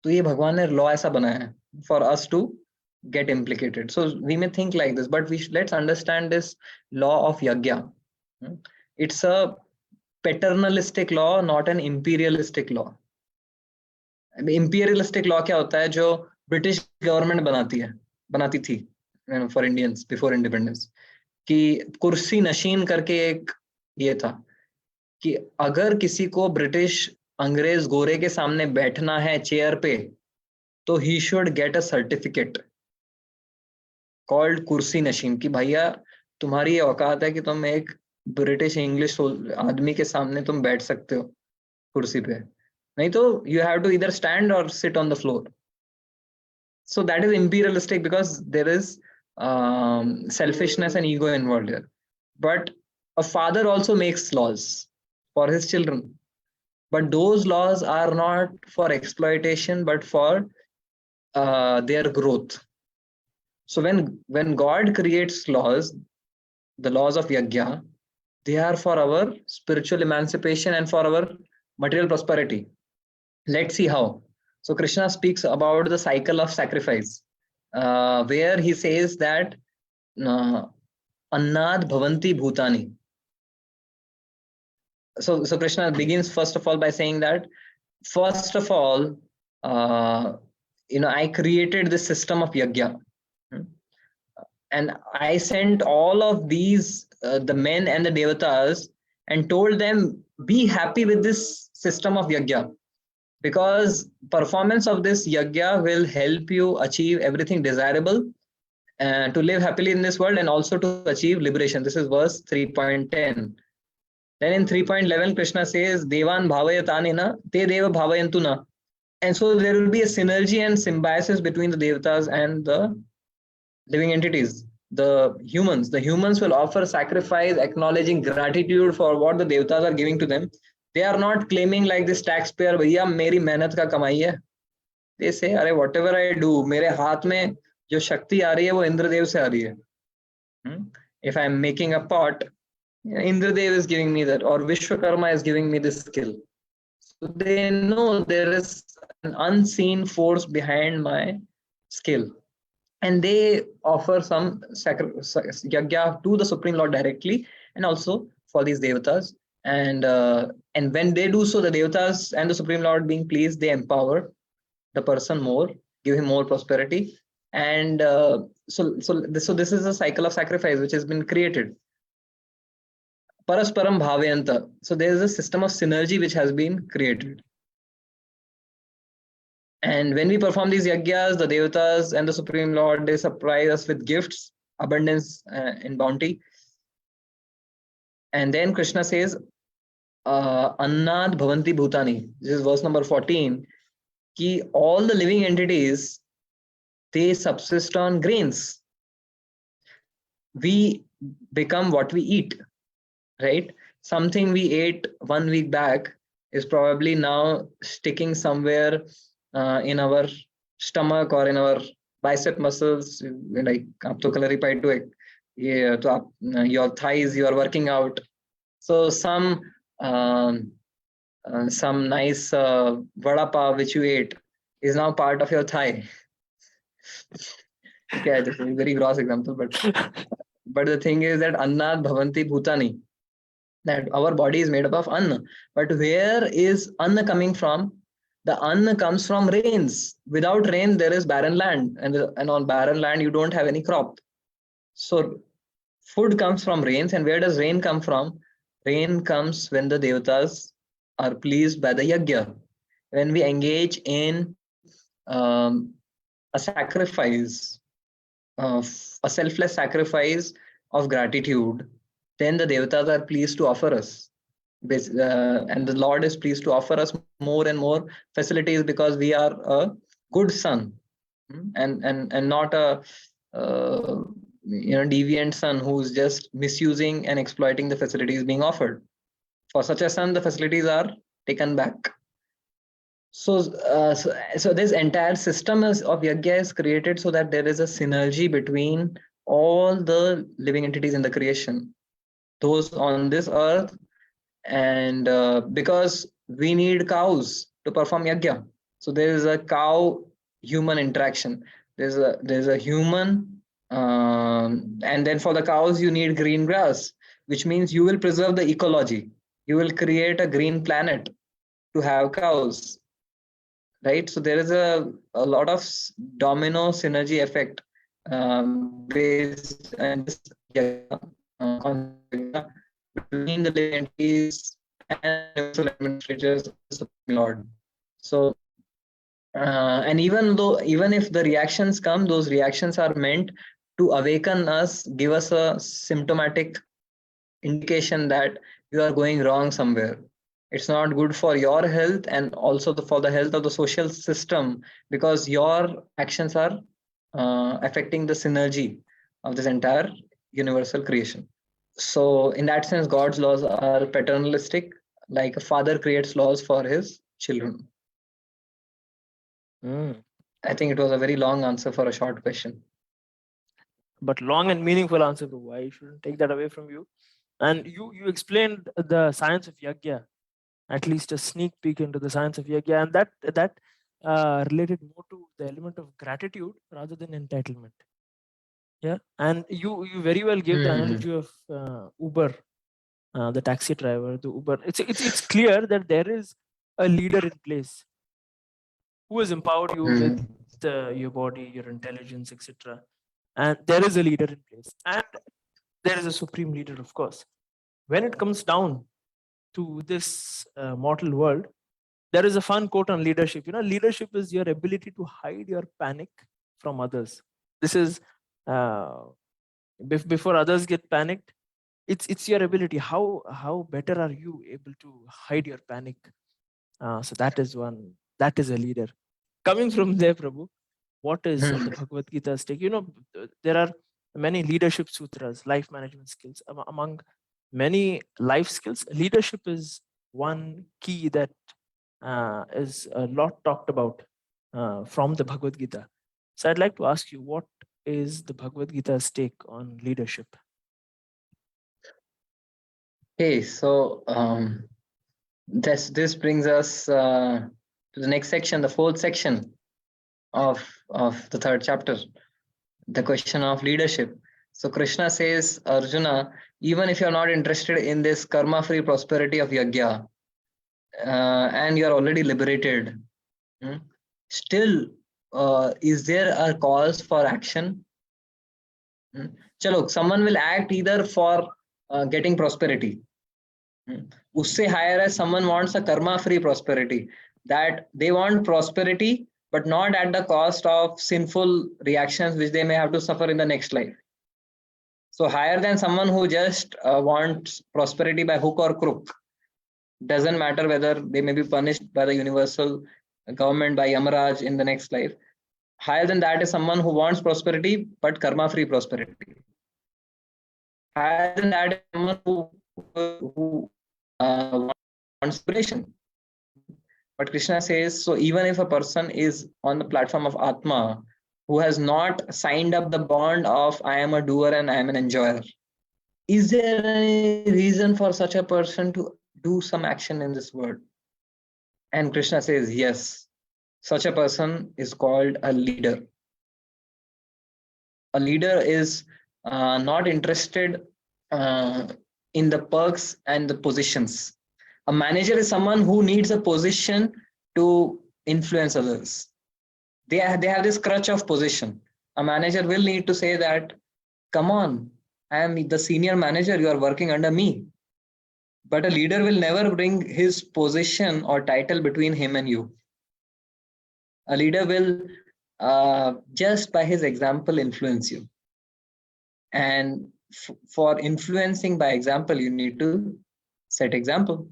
तो ये भगवान ने law ऐसा बनाया है for us to get implicated. So we may think like this, but let's understand this law of yajna. It's a paternalistic law, not an imperialistic law. Imperialistic law क्या होता है? जो ब्रिटिश गवर्नमेंट बनाती थी for Indians before independence, कि कुर्सी नशीन करके एक ये था कि अगर किसी को ब्रिटिश अंग्रेज गोरे के सामने बैठना है चेयर पे, तो he should get a certificate called कुर्सी नशीन, कि भैया तुम्हारी ये औकात है कि तुम एक ब्रिटिश इंग्लिश आदमी के सामने तुम बैठ सकते हो कुर्सी पे, नहीं तो you have to either stand or sit on the floor. So that is imperialistic because there is selfishness and ego involved here. But a father also makes laws for his children, but those laws are not for exploitation but for their growth. So when God creates laws, the laws of yajna, they are for our spiritual emancipation and for our material prosperity. Let's see how. So Krishna speaks about the cycle of sacrifice, where he says that annad bhavanti bhutani. So Krishna begins first of all by saying that, first of all, I created this system of yajna, and I sent all of these, the men and the devatas, and told them, be happy with this system of yajna, because performance of this yajna will help you achieve everything desirable and to live happily in this world and also to achieve liberation. This is verse 3.10. Then in 3.11, Krishna says, Devan bhavayatani na, te deva bhavayantu na. And so there will be a synergy and symbiosis between the devatas and the living entities, the humans. The humans will offer sacrifice, acknowledging gratitude for what the devatas are giving to them. They are not claiming like this taxpayer, भैया मेरी मेहनत का कमाई है. They say, अरे whatever I do, मेरे हाथ में जो शक्ति आ रही है वो इंद्रदेव से आ रही है. If I am making a pot, Indradev is giving me that, or Vishwakarma is giving me this skill. So they know there is an unseen force behind my skill, and they offer some yajna to the Supreme Lord directly, and also for these devatas. And when they do so, the devatas and the Supreme Lord being pleased, they empower the person more, give him more prosperity, And so this is a cycle of sacrifice which has been created. Parasparam bhavayanta. So there is a system of synergy which has been created. And when we perform these yagyas, the devatas and the Supreme Lord, they surprise us with gifts, abundance, and bounty. And then Krishna says, Annad Bhavanti Bhutani. This is verse number 14. Ki all the living entities, they subsist on grains. We become what we eat, right? Something we ate 1 week back is probably now sticking somewhere in our stomach or in our bicep muscles. Like आप तो कलरी पाई to ये तो आप your thighs you are working out. So some nice vada pav which you ate is now part of your thigh. Okay, this is a very gross example, but the thing is that annad bhavanti bhutani, that our body is made up of anna. But where is anna coming from? The anna comes from rains. Without rain, there is barren land, and on barren land you don't have any crop. So food comes from rains, and where does rain come from? Rain comes when the devatas are pleased by the yajna. When we engage in a sacrifice, a selfless sacrifice of gratitude, then the devatas are pleased to offer us. And the Lord is pleased to offer us more and more facilities because we are a good son, and not a deviant son who's just misusing and exploiting the facilities being offered. For such a son, the facilities are taken back. So this entire system of yajna is created so that there is a synergy between all the living entities in the creation, those on this earth, and because we need cows to perform yajna, so there is a cow human interaction. There's a human, and then for the cows you need green grass, which means you will preserve the ecology. You will create a green planet to have cows, right? So there is a lot of domino synergy effect based on this between the living entities and universal administrators of the Supreme Lord. So and even if the reactions come, those reactions are meant to awaken us, give us a symptomatic indication that you are going wrong somewhere. It's not good for your health and also for the health of the social system, because your actions are affecting the synergy of this entire universal creation. So in that sense, God's laws are paternalistic, like a father creates laws for his children. I think it was a very long answer for a short question. But long and meaningful answer, Prabhu. I shouldn't take that away from you. And you explained the science of yajna, at least a sneak peek into the science of yajna, and that related more to the element of gratitude rather than entitlement. Yeah, and you very well gave the analogy of Uber, the taxi driver, the Uber. It's clear that there is a leader in place who has empowered you with your body, your intelligence, etc. And there is a leader in place, and there is a supreme leader, of course. When it comes down to this mortal world, there is a fun quote on leadership. Leadership is your ability to hide your panic from others. This is before others get panicked. It's your ability. How better are you able to hide your panic? So that is one. That is a leader. Coming from there, Prabhu, what is the Bhagavad Gita take? There are many leadership sutras, life management skills. Among many life skills, leadership is one key that is a lot talked about from the Bhagavad Gita. So I'd like to ask you, what is the Bhagavad Gita's take on leadership? Okay, so this brings us to the next section, the fourth section of the third chapter, the question of leadership. So Krishna says, Arjuna, even if you're not interested in this karma-free prosperity of yajna, and you're already liberated, still is there a cause for action? Chalo, someone will act either for getting prosperity. Usse higher as someone wants a karma free prosperity, that they want prosperity but not at the cost of sinful reactions which they may have to suffer in the next life. So higher than someone who just wants prosperity by hook or crook. Doesn't matter whether they may be punished by the universal government, by Yamaraj in the next life. Higher than that is someone who wants prosperity but karma free prosperity. Higher than that is someone who wants inspiration. But Krishna says, so even if a person is on the platform of Atma, who has not signed up the bond of I am a doer and I am an enjoyer, is there any reason for such a person to do some action in this world? And Krishna says, yes, such a person is called a leader. A leader is not interested in the perks and the positions. A manager is someone who needs a position to influence others. They have this crutch of position. A manager will need to say that, come on, I am the senior manager, you are working under me. But a leader will never bring his position or title between him and you. A leader will just by his example influence you. And for influencing by example, you need to set example.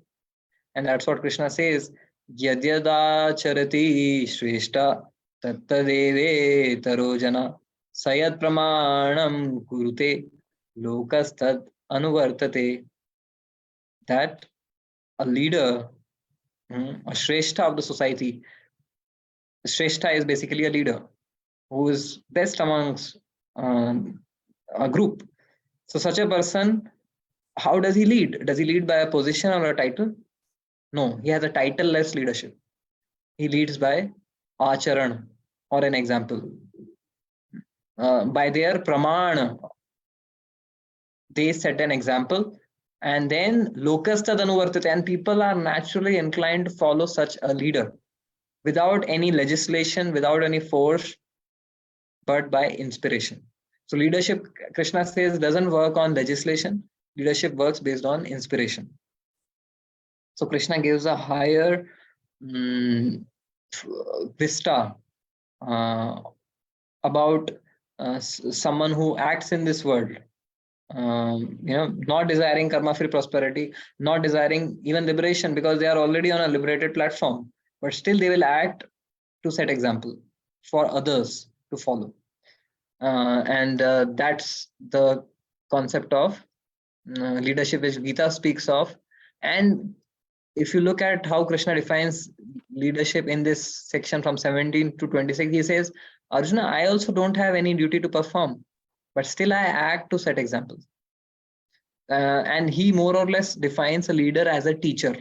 And that's what Krishna says, Yadyada charati shreshta tattadeve tarojana sayat pramanam kurute lokastad anuvartate. That a leader, a shreshta of the society, shreshta is basically a leader who is best amongst a group. So such a person, how does he lead? Does he lead by a position or a title? No, he has a title-less leadership. He leads by acharan or an example. By their pramana, they set an example, and then lokastad anuvartate, and people are naturally inclined to follow such a leader without any legislation, without any force, but by inspiration. So leadership, Krishna says, doesn't work on legislation. Leadership works based on inspiration. So Krishna gives a higher vista about someone who acts in this world. Not desiring karma-free prosperity, not desiring even liberation, because they are already on a liberated platform. But still, they will act to set example for others to follow. And that's the concept of leadership which Gita speaks of. And if you look at how Krishna defines leadership in this section from 17 to 26, he says, Arjuna, I also don't have any duty to perform, but still I act to set examples. And he more or less defines a leader as a teacher.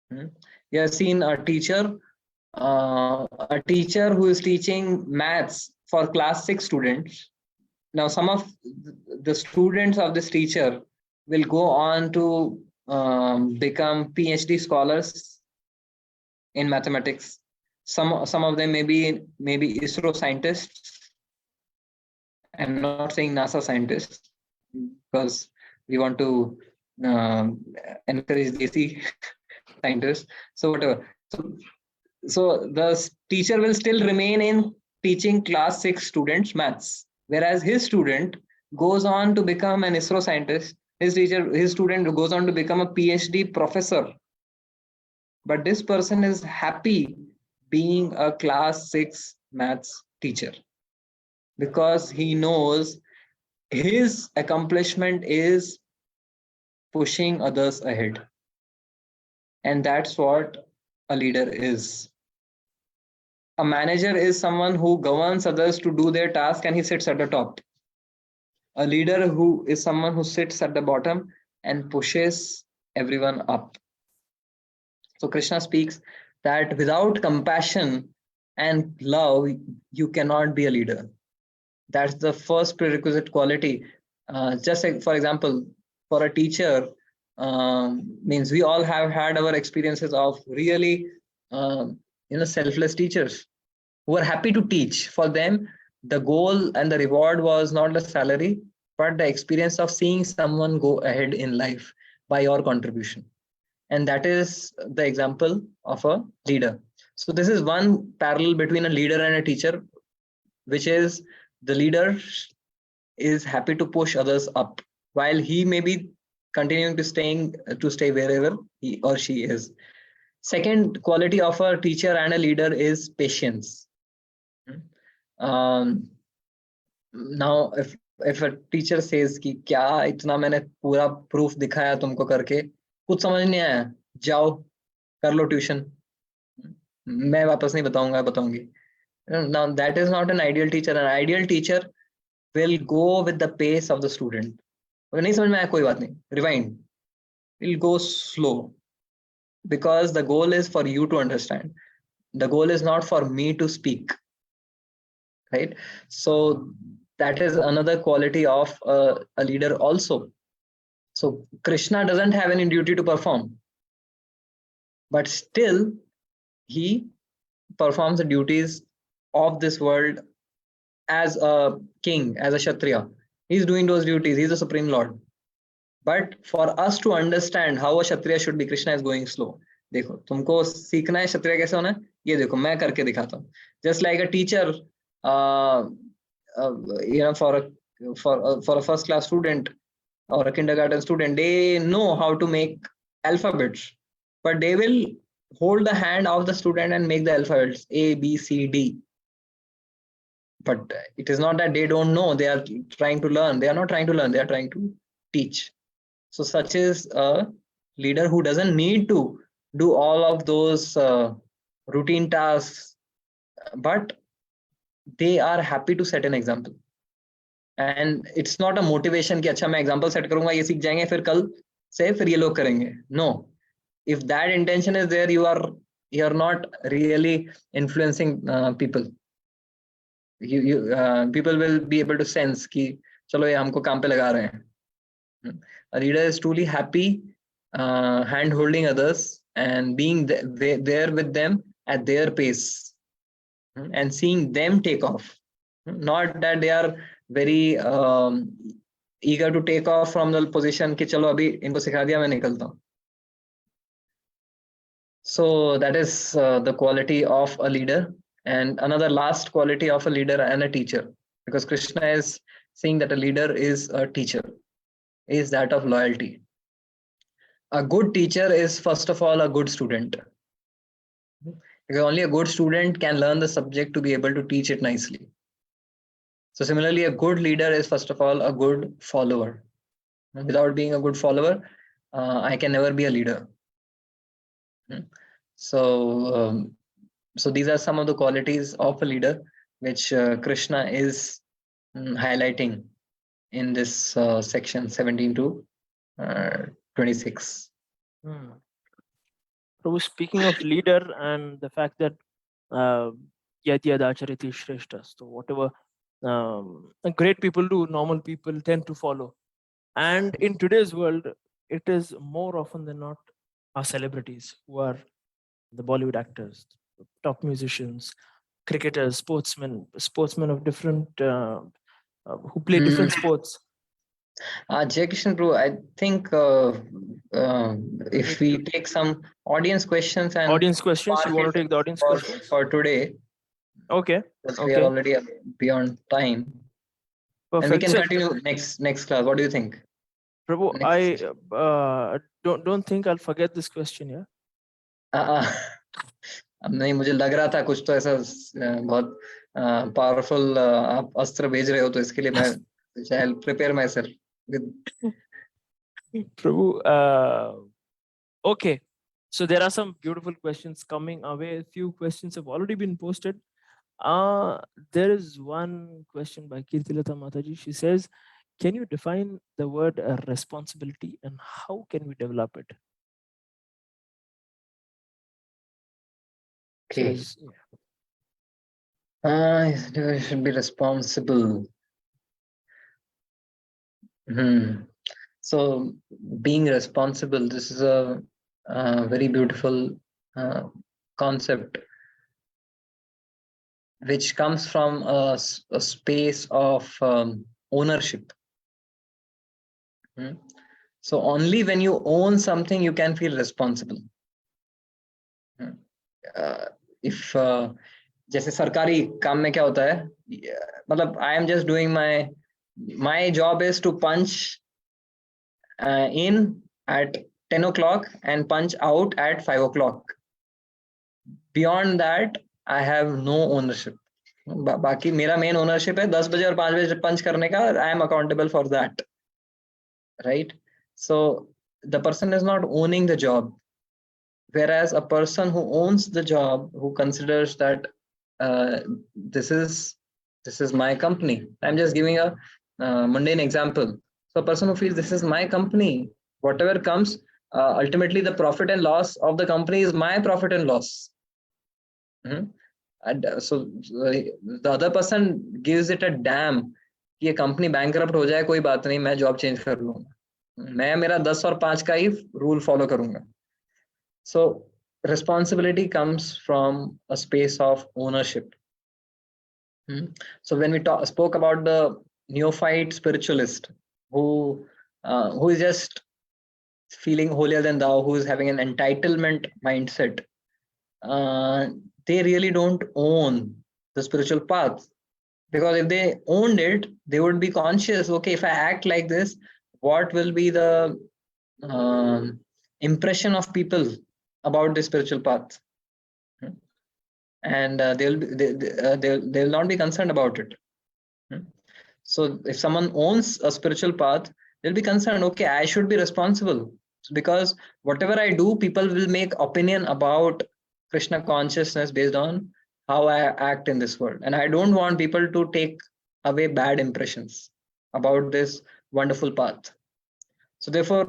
You have seen a teacher who is teaching maths for class 6 students. Now, some of the students of this teacher will go on to become PhD scholars in mathematics. Some of them may be ISRO scientists. I'm not saying NASA scientists because we want to encourage DC scientists. So whatever. So the teacher will still remain in teaching class 6 students maths, whereas his student goes on to become an ISRO scientist. His student goes on to become a PhD professor. But this person is happy being a class 6 maths teacher because he knows his accomplishment is pushing others ahead. And that's what a leader is. A manager is someone who governs others to do their task and he sits at the top. A leader who is someone who sits at the bottom and pushes everyone up. So Krishna speaks that without compassion and love, you cannot be a leader. That's the first prerequisite quality. Just like, for example, for a teacher, means we all have had our experiences of really selfless teachers. who were happy to teach. For them, the goal and the reward was not the salary, but the experience of seeing someone go ahead in life by your contribution. And that is the example of a leader. So this is one parallel between a leader and a teacher, which is the leader is happy to push others up while he may be continuing to stay wherever he or she is. Second quality of a teacher and a leader is patience. Now if a teacher says कि क्या इतना मैंने पूरा proof दिखाया तुमको करके, कुछ समझ नहीं आया, जाओ कर लो ट्यूशन, मैं वापस नहीं बताऊंगी. Now that is not an ideal teacher. An ideal teacher will go with the pace of the student. अगर नहीं समझ में आया कोई बात नहीं, rewind, will go slow, because the goal is for you to understand. The goal is not for me to speak, right? So that is another quality of a leader also. So Krishna doesn't have any duty to perform, but still he performs the duties of this world as a king, as a Kshatriya. He's doing those duties. He's the Supreme Lord. But for us to understand how a Kshatriya should be, Krishna is going slow. देखो, तुमको सीखना है क्षत्रिय कैसे होना है, ये देखो मैं करके दिखाता हूँ. Just like a teacher, for a first class student or a kindergarten student, they know how to make alphabets, but they will hold the hand of the student and make the alphabets A, B, C, D. But it is not that they don't know, they are trying to learn. They are not trying to learn, they are trying to teach. So such is a leader who doesn't need to do all of those routine tasks, but they are happy to set an example. And it's not a motivation कि अच्छा मैं example set करूंगा, ये सीख जाएंगे, फिर कल से फिर ये लोग करेंगे. No, if that intention is there, you are not really influencing people. People will be able to sense कि चलो ये हमको काम पे लगा रहे हैं. A leader is truly happy hand holding others and being there with them at their pace and seeing them take off. Not that they are very eager to take off from the position कि चलो अभी इनको सिखा दिया मैं निकलता हूँ. So that is the quality of a leader. And another last quality of a leader and a teacher, because Krishna is saying that a leader is a teacher, is that of loyalty. A good teacher is first of all a good student, because only a good student can learn the subject to be able to teach it nicely. So similarly, a good leader is first of all a good follower. Without being a good follower, I can never be a leader. So these are some of the qualities of a leader which Krishna is highlighting in this section 17 to 26. So speaking of leader and the fact that yad yad acharati shreshta, so whatever great people do, normal people tend to follow. And in today's world, it is more often than not our celebrities who are the Bollywood actors, top musicians, cricketers, sportsmen of different who play different sports. Jai Kishan bro, I think if we take some audience questions and you want to take the audience questions for today? Okay. We are already beyond time. Perfect. And we can continue next class. What do you think? Prabhu, I don't think I'll forget this question. Yeah. नहीं, मुझे लग रहा था कुछ तो ऐसा बहुत powerful आप अस्त्र भेज रहे हो, तो इसके लिए मैं I'll prepare myself with Prabhu. Okay, so there are some beautiful questions coming away. A few questions have already been posted. There is one question by Kirtilata Mataji. She says, can you define the word responsibility and how can we develop it? Okay. You should be responsible. So being responsible, this is a very beautiful concept. which comes from a space of ownership. So only when you own something you can feel responsible. If जैसे सरकारी काम में क्या होता है, मतलब I am just doing my job is to punch in at 10 o'clock and punch out at 5 o'clock. Beyond that I have no ownership. बाकी मेरा मेन ओनरशिप है 10 बजे और 5 बजे पंच करने का. I am accountable for that, right? So the person is not owning the job, whereas a person who owns the job, who considers that this is my company. I'm just giving a mundane example. So a person who feels this is my company, whatever comes, ultimately the profit and loss of the company is my profit and loss. And so the other person gives it a damn कि ये company bankrupt हो जाए कोई बात नहीं, मैं job change कर लूंगा, मैं मेरा 10 और 5 का ही रूल फॉलो करूंगा. So responsibility comes from a space of ownership. So when we spoke about the neophyte spiritualist who is just feeling holier than thou, who is having an entitlement mindset, they really don't own the spiritual path. Because if they owned it, they would be conscious, okay, if I act like this, what will be the impression of people about the spiritual path? And they'll not be concerned about it. So if someone owns a spiritual path, they'll be concerned, okay, I should be responsible, because whatever I do, people will make opinion about Krishna consciousness based on how I act in this world. And I don't want people to take away bad impressions about this wonderful path. So therefore,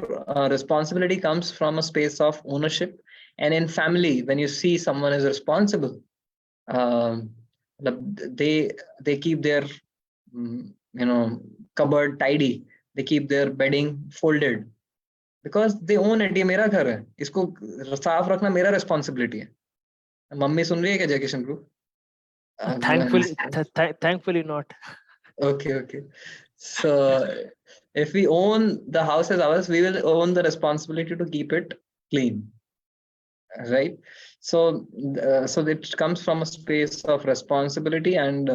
responsibility comes from a space of ownership. And in family, when you see someone is responsible, they keep their cupboard tidy, they keep their bedding folded, because they own it. ये मेरा घर है, इसको साफ रखना मेरा responsibility है. Mummy सुन रही है क्या जय Kishan group? Thankfully not. Okay. So if we own the house as ours, we will own the responsibility to keep it clean, right? So it comes from a space of responsibility, and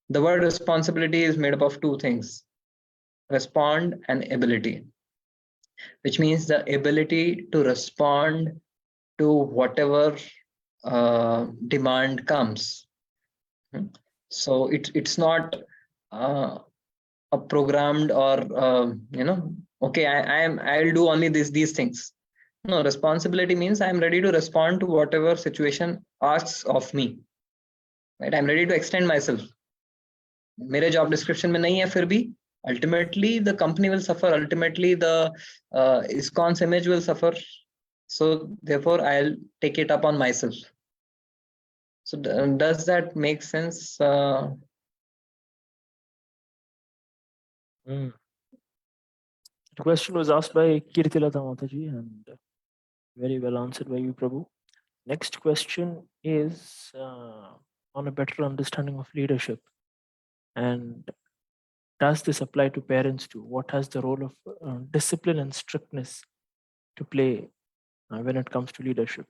the word responsibility is made up of two things: respond and ability, which means the ability to respond to whatever demand comes. So it's not a programmed or okay, I'll do only these things. No, responsibility means I'm ready to respond to whatever situation asks of me, right? I'm ready to extend myself. मेरे job description में नहीं है, फिर भी ultimately the company will suffer, ultimately the ISKCON's image will suffer. So therefore I'll take it upon myself. So does that make sense? The question was asked by Kirtilata Mataji and very well answered by you, Prabhu. Next question is on a better understanding of leadership. And does this apply to parents too? What has the role of discipline and strictness to play when it comes to leadership,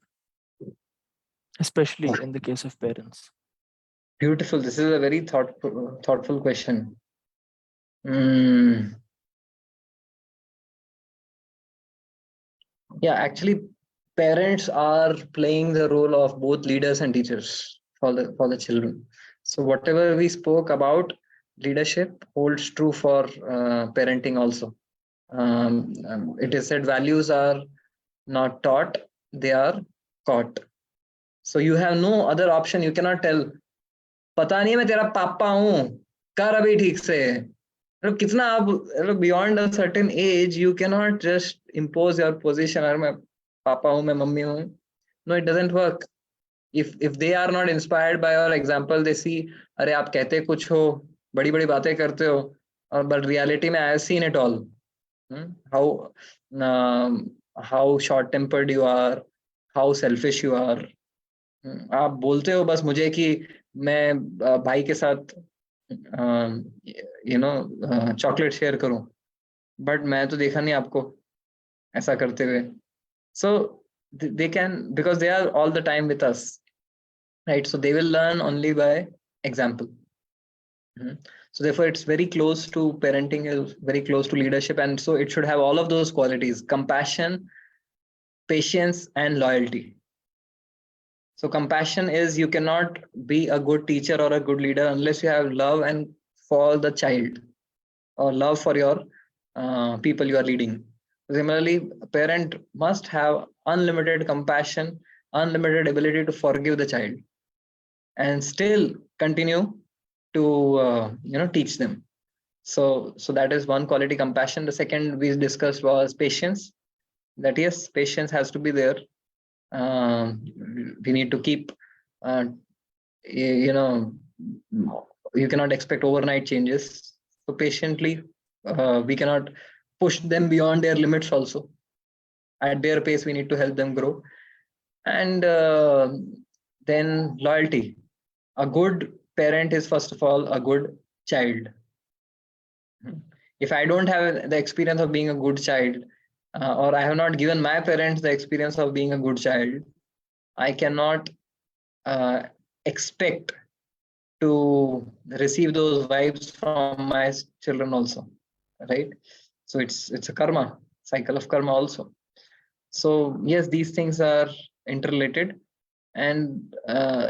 especially in the case of parents? Beautiful. This is a very thoughtful question. Yeah, actually, parents are playing the role of both leaders and teachers for the children. So whatever we spoke about leadership holds true for parenting also. It is said values are not taught, they are caught. So you have no other option. You cannot tell, पता नहीं मैं तेरा पापा हूँ, कर अभी ठीक से. कितना आप beyond a certain age, you cannot just impose your position. अरे मैं पापा हूँ, मैं मम्मी हूँ. No, it doesn't work. If they are not inspired by your example, they see, अरे आप कहते कुछ हो, बड़ी बड़ी बातें करते हो, but reality में I have seen it all. How short-tempered you are, how selfish you are. आप बोलते हो बस मुझे कि मैं भाई के साथ चॉकलेट शेयर करूं, बट मैं तो देखा नहीं आपको ऐसा करते हुए. So they can, because they are all the time with us, right? So they will learn only by example. So therefore it's very close to parenting, is very close to leadership, and so it should have all of those qualities: compassion, patience, and loyalty. So compassion is, you cannot be a good teacher or a good leader unless you have love and for the child, or love for your people you are leading. Similarly, a parent must have unlimited compassion, unlimited ability to forgive the child, and still continue to teach them. So that is one quality, compassion. The second we discussed was patience. That yes, patience has to be there. We need to keep you know you cannot expect overnight changes. So patiently, we cannot push them beyond their limits also. At their pace, we need to help them grow. And then loyalty. A good parent is first of all a good child. If I don't have the experience of being a good child, or I have not given my parents the experience of being a good child, I cannot expect to receive those vibes from my children also, right? So it's a karma, cycle of karma also. So yes, these things are interrelated. And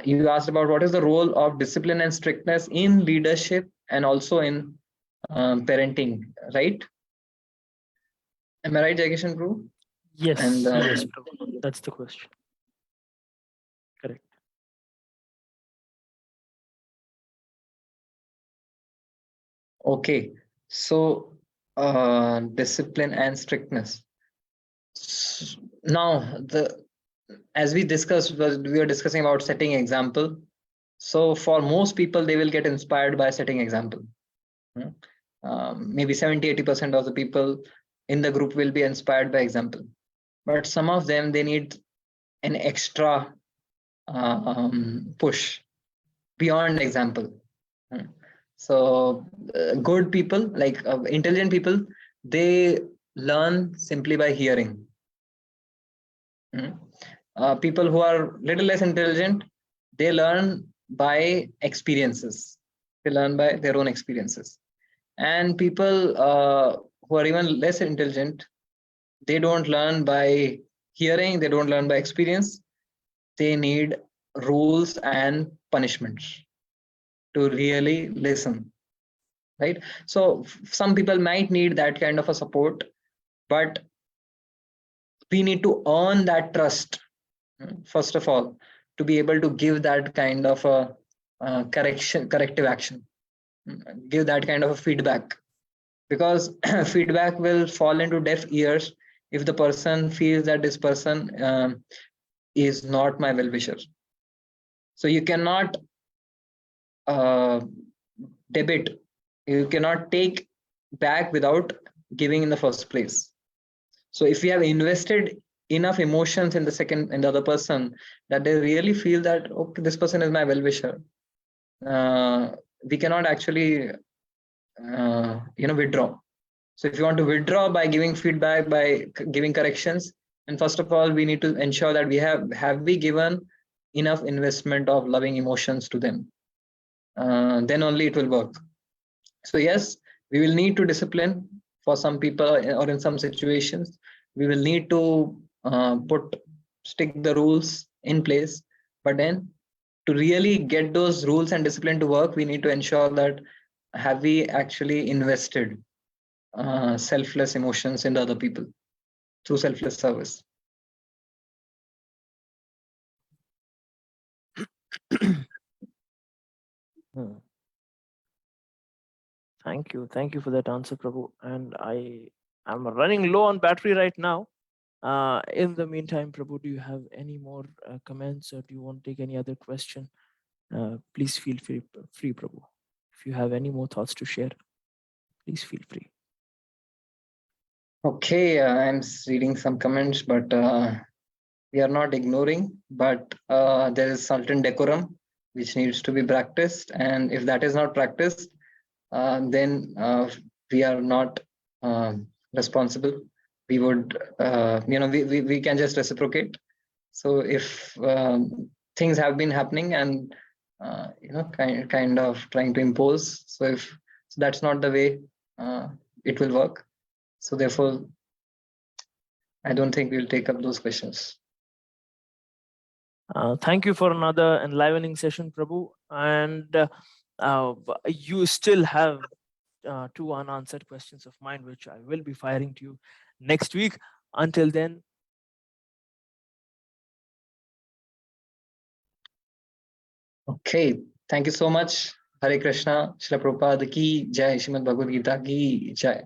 you asked about what is the role of discipline and strictness in leadership and also in parenting, right? Am I right, Jaggishan Prabhu? Yes, And yes, Prabhu. That's the question. Correct. Okay, so discipline and strictness. Now, as we discussed, we were discussing about setting example. So for most people, they will get inspired by setting example. Maybe 70-80% of the people in the group will be inspired by example, but some of them, they need an extra push beyond example. So good people, like intelligent people, they learn simply by hearing. People who are little less intelligent, they learn by experiences. They learn by their own experiences. And people who are even less intelligent, they don't learn by hearing, they don't learn by experience. They need rules and punishments to really listen, right? So some people might need that kind of a support, but we need to earn that trust, first of all, to be able to give that kind of a corrective action, give that kind of a feedback. Because feedback will fall into deaf ears if the person feels that this person is not my well-wisher. So you cannot debit, you cannot take back without giving in the first place. So if we have invested enough emotions in the other person, that they really feel that, okay, this person is my well-wisher, we cannot actually withdraw. So if you want to withdraw by giving feedback, by giving corrections, and first of all, we need to ensure that we have we given enough investment of loving emotions to them. Then only it will work. So yes, we will need to discipline for some people, or in some situations, we will need to stick the rules in place. But then to really get those rules and discipline to work, we need to ensure that have we actually invested selfless emotions in the other people through selfless service. Thank you for that answer, Prabhu. And I'm running low on battery right now. In the meantime, Prabhu, do you have any more comments, or do you want to take any other question? Please feel free, Prabhu. If you have any more thoughts to share, please feel free. Okay, I'm reading some comments, but we are not ignoring, but there is certain decorum which needs to be practiced. And if that is not practiced, then we are not responsible. We would, we can just reciprocate. So if things have been happening and kind of trying to impose, so that's not the way it will work. So therefore, I don't think we'll take up those questions. Thank you for another enlivening session, Prabhu. And you still have 2 unanswered questions of mine, which I will be firing to you next week. Until then. Okay, thank you so much. Hare Krishna, Srila Prabhupada ki Jai, Srimad Bhagavad Gita ki Jai.